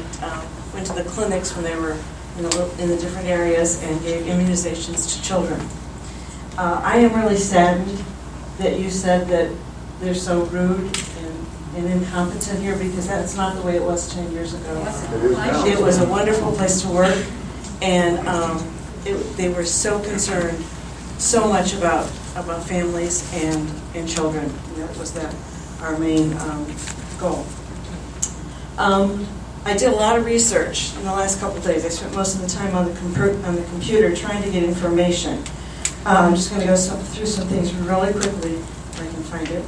went to the clinics when they were in the different areas and gave immunizations to children. I am really saddened that you said that they're so rude and incompetent here, because that's not the way it was 10 years ago. It was a wonderful place to work, and they were so concerned so much about families and children. That was our main goal. I did a lot of research in the last couple of days. I spent most of the time on the computer trying to get information. I'm just going to go through some things really quickly if I can find it.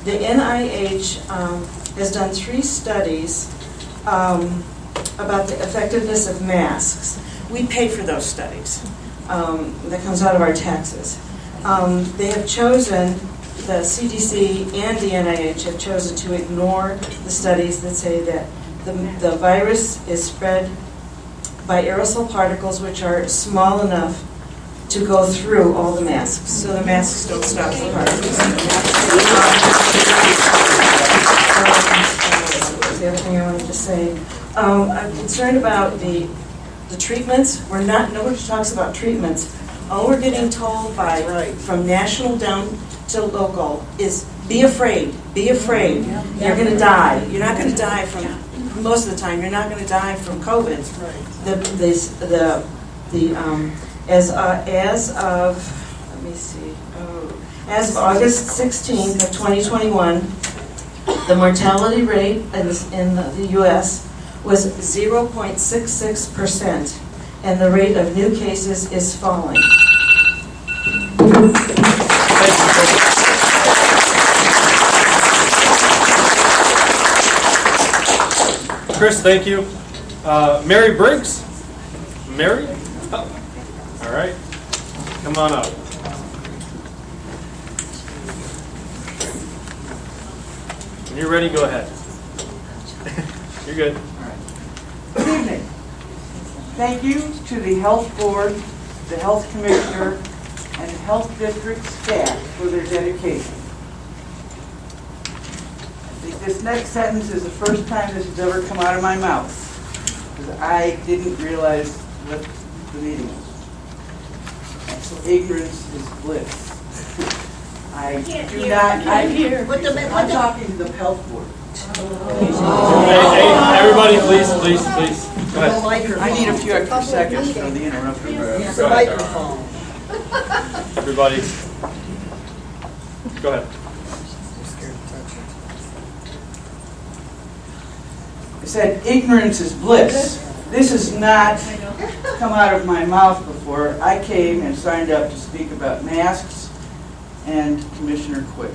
The NIH has done 3 studies about the effectiveness of masks. We pay for those studies. That comes out of our taxes. They have chosen, the CDC and the NIH have chosen to ignore the studies that say that the virus is spread by aerosol particles which are small enough to go through all the masks, so the masks don't stop the particles. The other thing I wanted to say, I'm concerned about the treatments. Nobody talks about treatments. All we're getting told from national down to local is be afraid, be afraid. You're going to die. You're not going to die from, most of the time, you're not going to die from COVID. As of August 16th of 2021, the mortality rate in the U.S. was 0.66%, and the rate of new cases is falling. Chris, thank you. Mary Briggs? Mary? Oh. All right. Come on up. When you're ready, go ahead. You're good. Good evening. Thank you to the Health Board, the Health Commissioner, and the Health District staff for their dedication. I think this next sentence is the first time this has ever come out of my mouth, because I didn't realize what the meeting was. Ignorance is bliss. I do not. I'm talking to the Health Board. Hey, everybody, please. Go ahead. I need a few extra seconds for the interrupter. It's a microphone. Everybody, go ahead. I said ignorance is bliss. This has not come out of my mouth before. I came and signed up to speak about masks and Commissioner Quaid.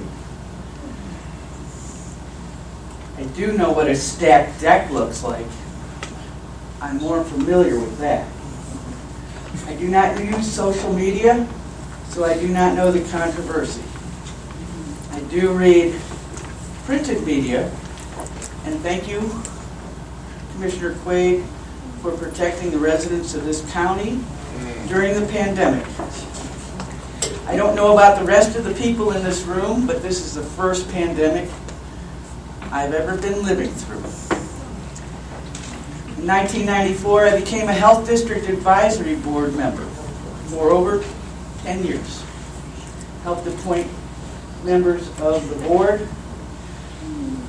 I do know what a stacked deck looks like. I'm more familiar with that. I do not use social media, so I do not know the controversy. I do read printed media, and thank you, Commissioner Quaid, for protecting the residents of this county during the pandemic. I don't know about the rest of the people in this room, but this is the first pandemic I've ever been living through. In 1994, I became a Health District Advisory Board member for over 10 years. Helped appoint members of the board,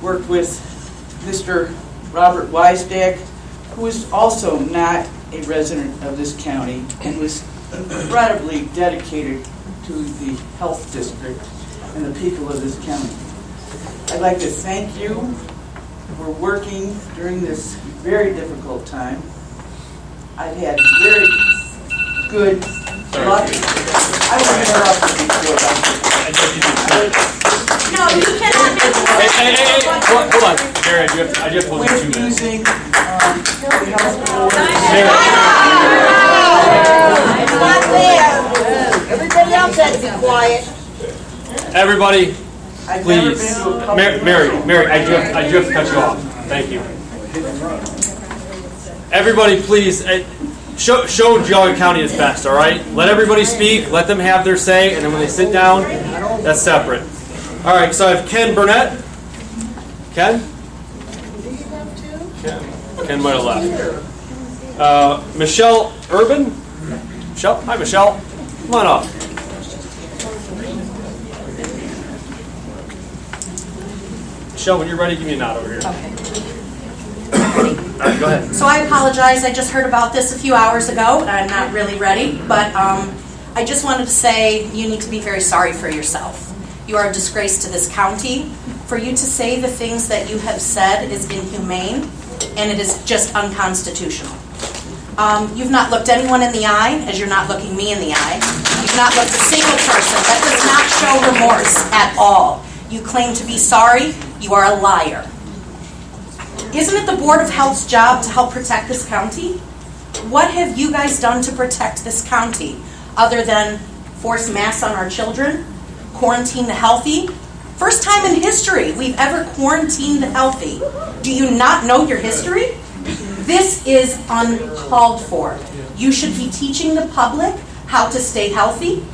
worked with Mr. Robert Weisdag, who is also not a resident of this county and was incredibly dedicated to the health district and the people of this county. I'd like to thank you for working during this very difficult time. I've had very good luck. I was interrupted before. No, you cannot. Hey, hold on. Mary, I just want to With using the health board. Everybody else said be quiet. Everybody, I've never been please. to a public. Mary, I do have to cut you off. Thank you. Everybody, please, show Geauga County its best, all right? Let everybody speak, let them have their say, and then when they sit down, that's separate. All right, so I have Ken Burnett. Ken? Ken might have left. Michelle Urban. Michelle? Hi, Michelle. Come on up. Michelle, when you're ready, give me a nod over here. Okay. All right, go ahead. So I apologize, I just heard about this a few hours ago, and I'm not really ready, but I just wanted to say you need to be very sorry for yourself. You are a disgrace to this county. For you to say the things that you have said is inhumane, and it is just unconstitutional. You've not looked anyone in the eye, as you're not looking me in the eye. You've not looked a single person. That does not show remorse at all. You claim to be sorry, you are a liar. Isn't it the Board of Health's job to help protect this county? What have you guys done to protect this county other than force masks on our children, quarantine the healthy? First time in history we've ever quarantined the healthy. Do you not know your history? This is uncalled for. You should be teaching the public how to stay healthy.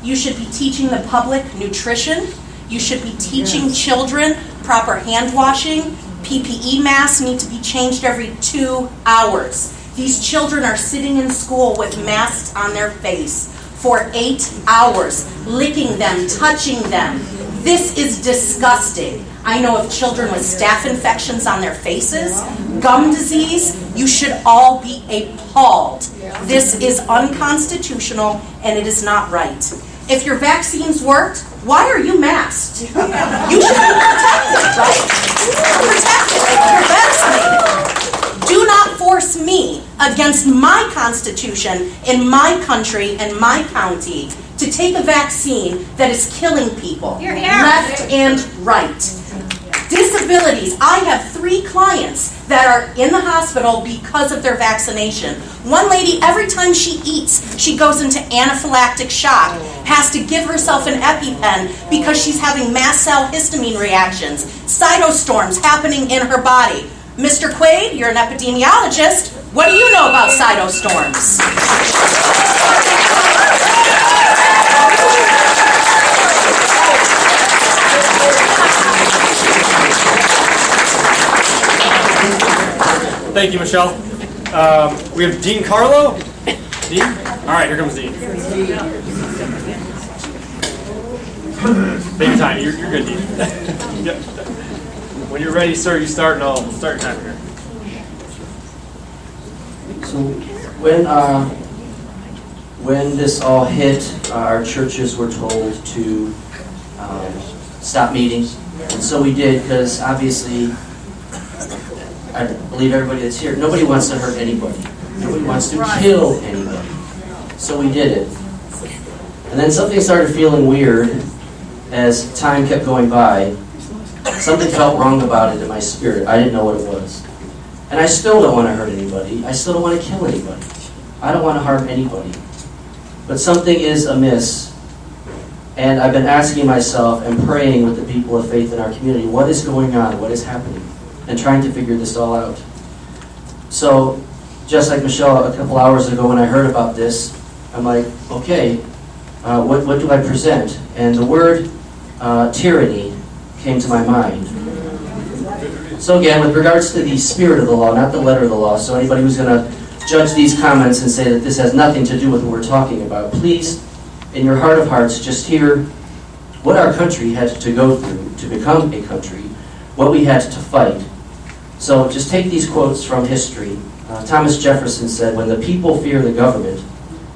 You should be teaching the public nutrition. You should be teaching children proper hand washing. PPE masks need to be changed every 2 hours. These children are sitting in school with masks on their face for 8 hours, licking them, touching them. This is disgusting. I know of children with staph infections on their faces, gum disease. You should all be appalled. This is unconstitutional and it is not right. If your vaccines worked, why are you masked? You should be protected, right? You're protected if you're vaccinated. Do not force me against my constitution in my country and my county to take a vaccine that is killing people left and right. Disabilities. I have 3 clients that are in the hospital because of their vaccination. One lady, every time she eats, she goes into anaphylactic shock, has to give herself an EpiPen because she's having mast cell histamine reactions, cytostorms happening in her body. Mr. Quaid, you're an epidemiologist. What do you know about cytostorms? Thank you, Michelle. We have Dean Carlo. Dean? All right, here comes Dean. Take your time. You're good, Dean. Yep. When you're ready, sir, you start, and I'll start your time here. So when this all hit, our churches were told to stop meeting, and so we did, because obviously, I believe everybody that's here, nobody wants to hurt anybody. Nobody wants to kill anybody. So we did it. And then something started feeling weird as time kept going by. Something felt wrong about it in my spirit. I didn't know what it was. And I still don't want to hurt anybody. I still don't want to kill anybody. I don't want to harm anybody. But something is amiss. And I've been asking myself and praying with the people of faith in our community, what is going on? What is happening? And trying to figure this all out. So, just like Michelle, a couple hours ago when I heard about this, I'm like, okay, what do I present? And the word tyranny came to my mind. So again, with regards to the spirit of the law, not the letter of the law, so anybody who's going to judge these comments and say that this has nothing to do with what we're talking about, please, in your heart of hearts, just hear what our country had to go through to become a country, what we had to fight. So just take these quotes from history. Thomas Jefferson said, when the people fear the government,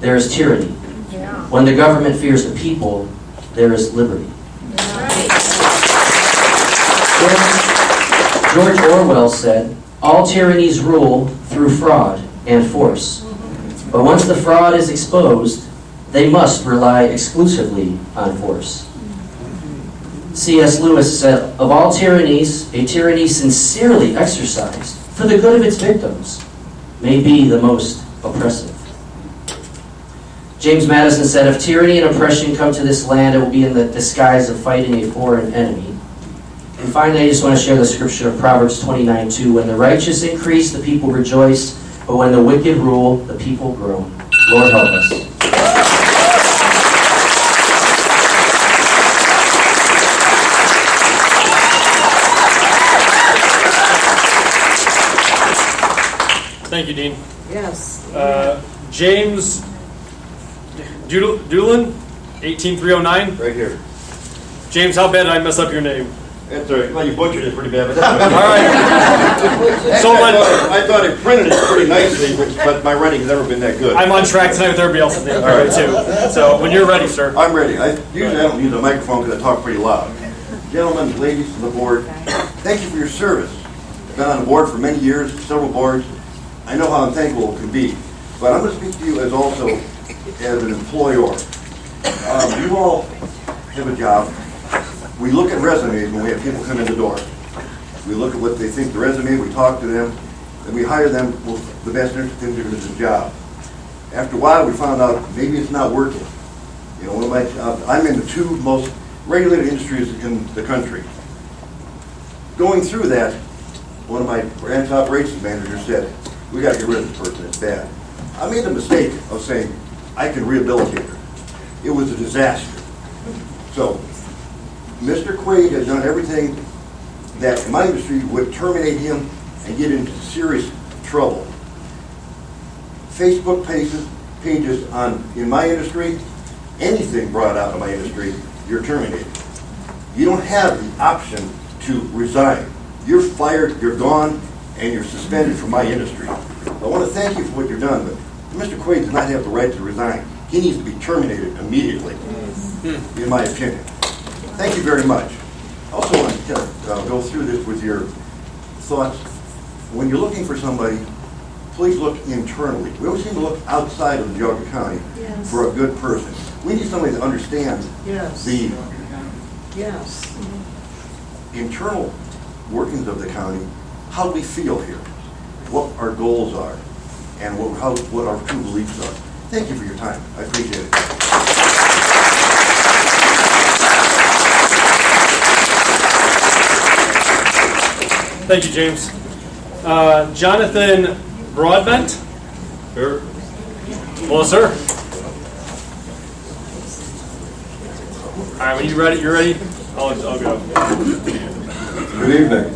there is tyranny. Yeah. When the government fears the people, there is liberty. George Orwell said, all tyrannies rule through fraud and force. But once the fraud is exposed, they must rely exclusively on force. C.S. Lewis said, of all tyrannies, a tyranny sincerely exercised for the good of its victims may be the most oppressive. James Madison said, "If tyranny and oppression come to this land, it will be in the disguise of fighting a foreign enemy." And finally, I just want to share the scripture of Proverbs 29:2. "When the righteous increase, the people rejoice, but when the wicked rule, the people groan." Lord help us. Thank you, Dean. Yes. James Doolin, 18309. Right here. James, how bad did I mess up your name? That's all right. Well, you butchered it pretty bad, but that's All right. So I thought I printed it pretty nicely, but my writing's never been that good. I'm on track tonight with everybody else's name, too. So when you're ready, sir. I'm ready. Usually I don't use a microphone because I talk pretty loud. Gentlemen, ladies of the board, thank you for your service. I've been on the board for many years, several boards. I know how unthankful it can be. But I'm going to speak to you as also as an employer. You all have a job. We look at resumes when we have people come in the door. We look at what they think the resume, we talk to them, and we hire them with the best interest in the job. After a while, we found out maybe it's not working. You know, I'm in the two most regulated industries in the country. Going through that, one of my branch operations managers said, "We got to get rid of this person, it's bad." I made the mistake of saying, "I can rehabilitate her." It was a disaster. So, Mr. Quaid has done everything that in my industry would terminate him and get into serious trouble. Facebook pages in my industry, anything brought out of my industry, you're terminated. You don't have the option to resign. You're fired, you're gone, and you're suspended from my industry. I want to thank you for what you've done, but Mr. Quaid does not have the right to resign. He needs to be terminated immediately, in my opinion. Thank you very much. I also want to go through this with your thoughts. When you're looking for somebody, please look internally. We always seem to look outside of Geauga County for a good person. We need somebody that understands the internal workings of the county, how we feel here, what our goals are, and what our true beliefs are. Thank you for your time. I appreciate it. Thank you, James. Jonathan Broadbent? Here. Hello, sir. All right, when you're ready, I'll go. Good evening.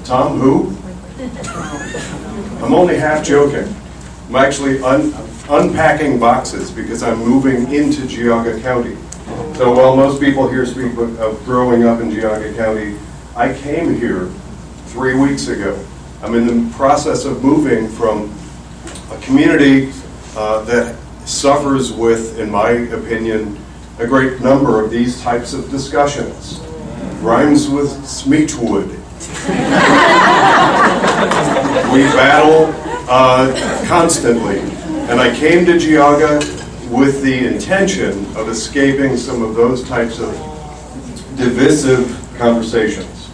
Tom who? I'm only half joking. I'm actually unpacking boxes because I'm moving into Geauga County. So while most people here speak of growing up in Geauga County, I came here 3 weeks ago. I'm in the process of moving from a community that suffers with, in my opinion, a great number of these types of discussions. Rhymes with Smeechwood. We battle constantly. And I came to Geauga with the intention of escaping some of those types of divisive conversations.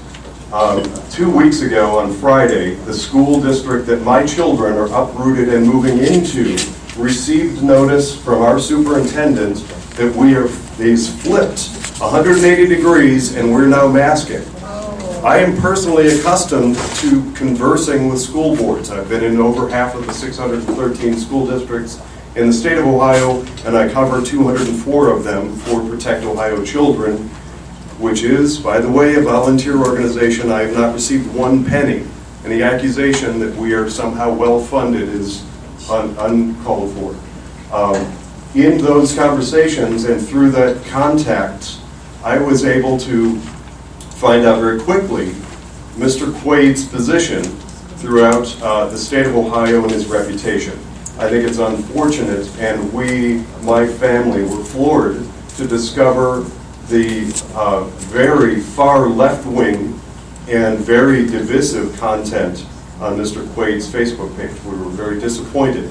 2 weeks ago on Friday, the school district that my children are uprooted and moving into received notice from our superintendent that they've flipped 180 degrees and we're now masking. I am personally accustomed to conversing with school boards. I've been in over half of the 613 school districts in the state of Ohio, and I cover 204 of them for Protect Ohio Children, which is, by the way, a volunteer organization. I have not received 1 penny, and the accusation that we are somehow well-funded is uncalled for. In those conversations and through that contact, I was able to find out very quickly Mr. Quaid's position throughout the state of Ohio and his reputation. I think it's unfortunate, and we, my family, were floored to discover the very far left-wing and very divisive content on Mr. Quaid's Facebook page. We were very disappointed.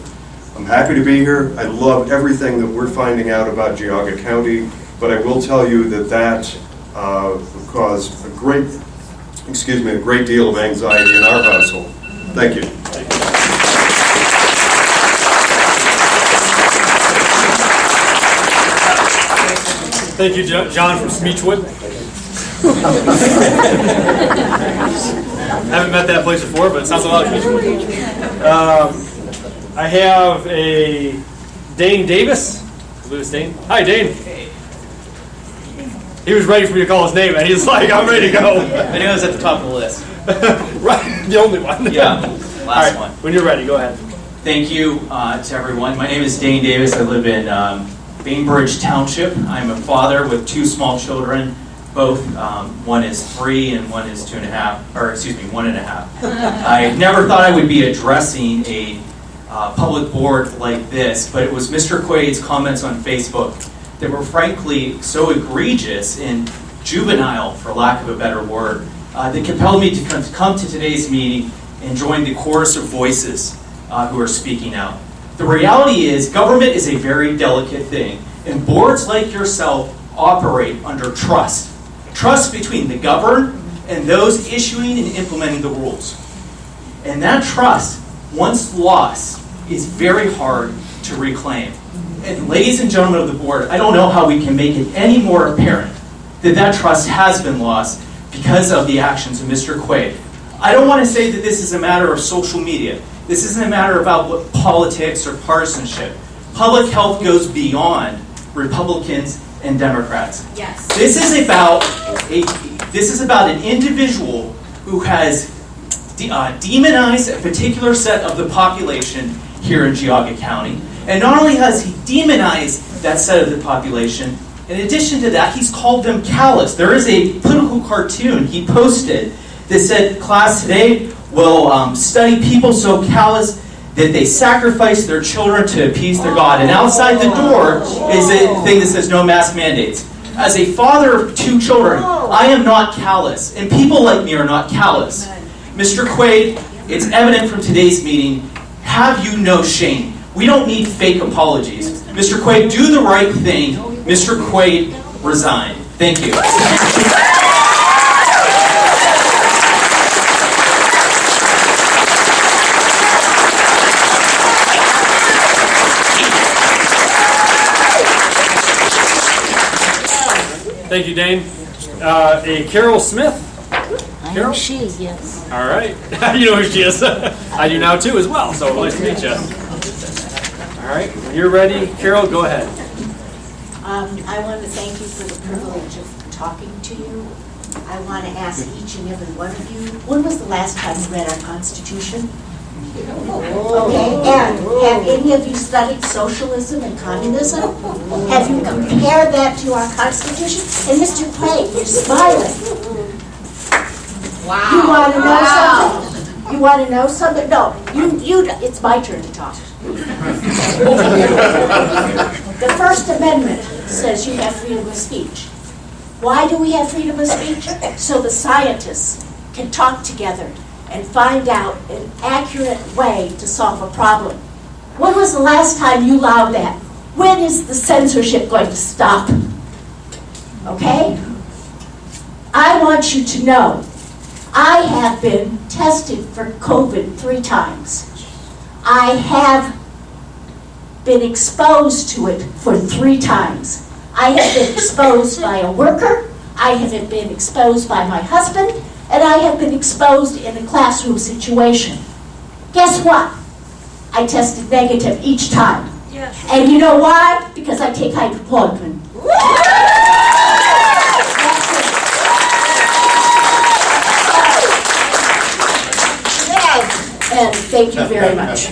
I'm happy to be here. I love everything that we're finding out about Geauga County, but I will tell you that will cause a great deal of anxiety in our household. Thank you. Thank you, John from Smeechwood. Haven't met that place before, but it sounds a lot like Smeechwood. I have a Dane Davis. Louis Dane. Hi, Dane. He was ready for me to call his name, and he's like, I'm ready to go. I knew I was at the top of the list. Right, the only one. Yeah, last one. When you're ready, go ahead. Thank you to everyone. My name is Dane Davis. I live in Bainbridge Township. I'm a father with 2 small children. Both, one is 3 and one is 2.5, or excuse me, 1.5. I never thought I would be addressing a public board like this, but it was Mr. Quaid's comments on Facebook that were frankly so egregious and juvenile, for lack of a better word, that compelled me to come to today's meeting and join the chorus of voices who are speaking out. The reality is, government is a very delicate thing, and boards like yourself operate under trust. Trust between the governed and those issuing and implementing the rules. And that trust, once lost, is very hard to reclaim. And ladies and gentlemen of the board, I don't know how we can make it any more apparent that that trust has been lost because of the actions of Mr. Quaid. I don't want to say that this is a matter of social media. This isn't a matter about politics or partisanship. Public health goes beyond Republicans and Democrats. Yes. This is about an individual who has demonized a particular set of the population here in Geauga County. And not only has he demonized that set of the population, in addition to that, he's called them callous. There is a political cartoon he posted that said, class today will study people so callous that they sacrifice their children to appease their God. And outside the door is a thing that says no mask mandates. As a father of 2 children, I am not callous. And people like me are not callous. Mr. Quaid, it's evident from today's meeting, have you no shame? We don't need fake apologies. Mr. Quaid, do the right thing. Mr. Quaid, resign. Thank you. Thank you, Dane. A Carol Smith. I know she, yes. All right. You know who she is. I do now, too, as well. So nice to meet you. All right. When you're ready, Carol, go ahead. I want to thank you for the privilege of talking to you. I want to ask each and every one of you, when was the last time you read our Constitution? Okay, and have any of you studied socialism and communism? Have you compared that to our Constitution? And Mr. Quaid, you're smiling. Wow. You want to know something? You want to know something? No, it's my turn to talk. The First Amendment says you have freedom of speech. Why do we have freedom of speech? So the scientists can talk together and find out an accurate way to solve a problem. When was the last time you allowed that? When is the censorship going to stop? Okay? I want you to know, I have been tested for COVID 3 times. I have been exposed to it for 3 times. I have been exposed by a worker, I have been exposed by my husband, and I have been exposed in a classroom situation. Guess what? I tested negative each time. Yes. And you know why? Because I take hydrochloroquine. And thank you very much.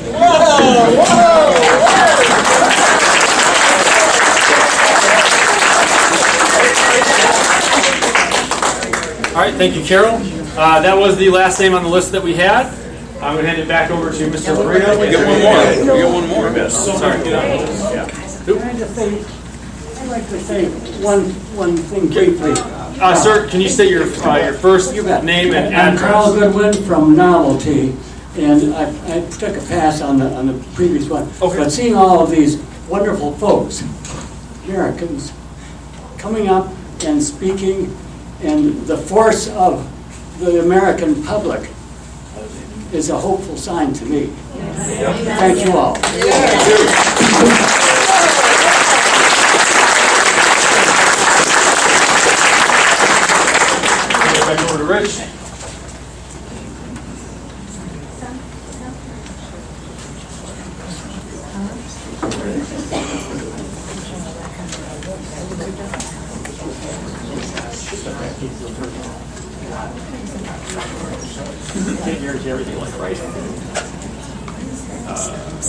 All right, thank you, Carol. That was the last name on the list that we had. I'm going to hand it back over to Mr. Marino. We get one more. We get one more. Sorry. I'd like to say one thing briefly. Sir, can you state your first name and I'm address? Carl Goodwin from Novelty, and I took a pass on the previous one. Okay. But seeing all of these wonderful folks, Americans, coming up and speaking, and the force of the American public is a hopeful sign to me. Thank you all. Back over to Rich.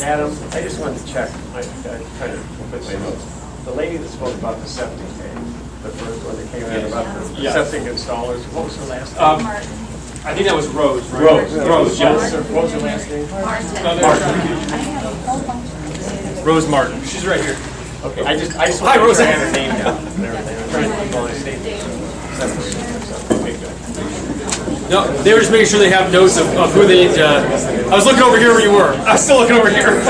Adam, I just wanted to check, I kind of put my notes. The lady that spoke about the septic tank, the first one that came out about the Yes. septic installers, what was her last name? I think that was Rose, right? Rose, yes. What was her last name? Martin. Rose Martin. She's right here. Okay, I just Hi, wanted Rose. to have her name down and everything. I'm trying to keep all the statements. Okay, good. No, they were just making sure they have notes of who they need to. I was looking over here where you were. I was still looking over here.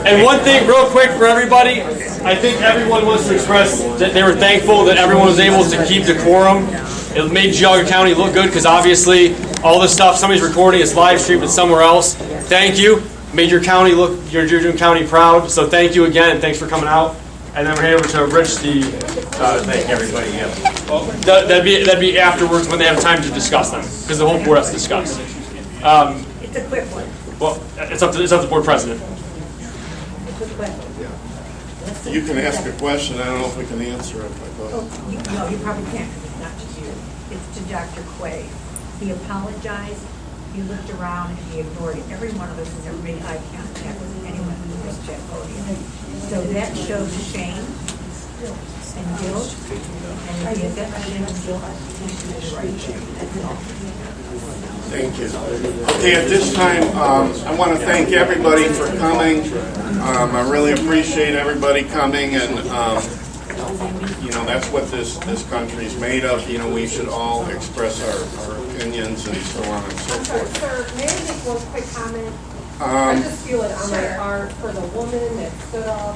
And one thing, real quick for everybody, I think everyone wants to express that they were thankful that everyone was able to keep decorum. It made Geauga County look good because obviously all this stuff somebody's recording, it's live streamed, it's somewhere else. Thank you. Made your county look, your county proud. So thank you again, and thanks for coming out. And then we're heading over to Rich, the thank everybody. Yeah. well, that'd be afterwards when they have time to discuss them, because the whole board has to discuss. It's a quick one. Well, it's up to the board president. It's a quick one. You can ask a question, I don't know if we can answer it. No, you probably can't, because it's not to you. It's to Dr. Quay. He apologized, he looked around, and he ignored every one of us has ever made eye contact with anyone who was at podium. So that shows shame and guilt, and if he has that shame and guilt, he should do the right thing. That's all. Thank you. Okay, at this time, I want to thank everybody for coming. I really appreciate everybody coming, and you know, that's what this country's made of. You know, we should all express our opinions and so on and so forth. Sir, may I make one quick comment? I just feel it on my heart for the woman that stood up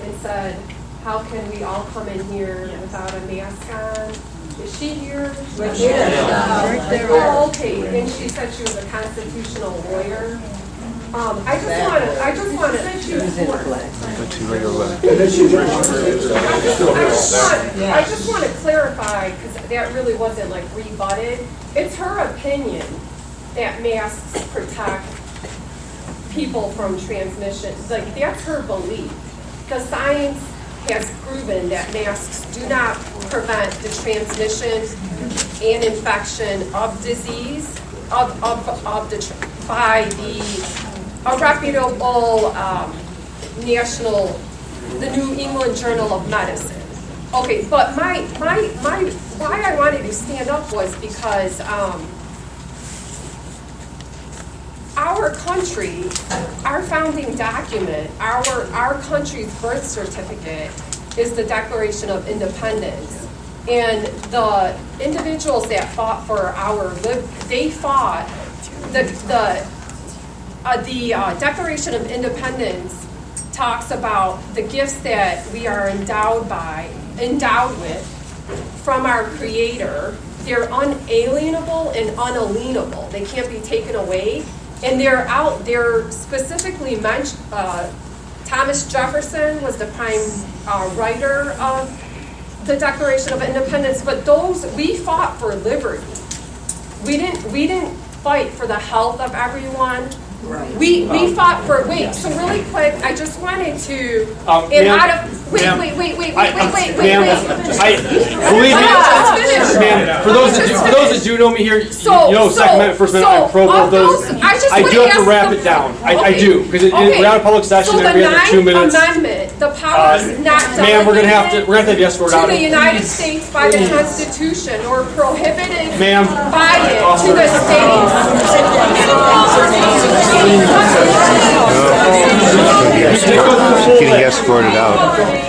and said, how can we all come in here without a mask on? Is she here? Yes. Oh, okay, and she said she was a constitutional lawyer. I just want to clarify, because that really wasn't like rebutted. It's her opinion that masks protect people from transmission. Like, that's her belief. The science has proven that masks do not prevent the transmission and infection of disease by a reputable the New England Journal of Medicine. Okay, but my why I wanted to stand up was because our country, our founding document, our country's birth certificate is the Declaration of Independence. And the individuals that fought for they fought the Declaration of Independence talks about the gifts that we are endowed with from our Creator. They're unalienable and unalienable. They can't be taken away. And they're specifically mentioned. Thomas Jefferson was the prime writer of the Declaration of Independence. But we fought for liberty. We didn't fight for the health of everyone. Right. We fought for so really quick. I just wanted to wait. Believe me, ma'am, for those that do know me here, you know Second Amendment, First Amendment, I'm pro both those. I do have to wrap it down. I do, because we're out of public session. So we have 2 minutes. Amendment, the power is not ma'am, we're gonna have to be escorted out to the United States by the Constitution or prohibited ma'am by it to the states. Getting escorted out. Thank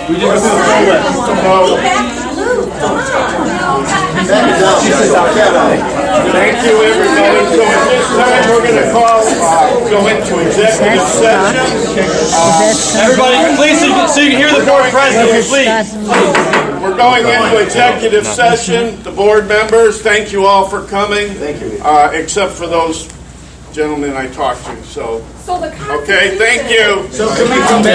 you, everybody. So at this time, we're going to go into executive session. Everybody, please, so you can hear the board president, please. We're going into executive session. The board members, thank you all for coming. Thank you. Except for those gentlemen I talked to. So the okay, thank you. So can we come back?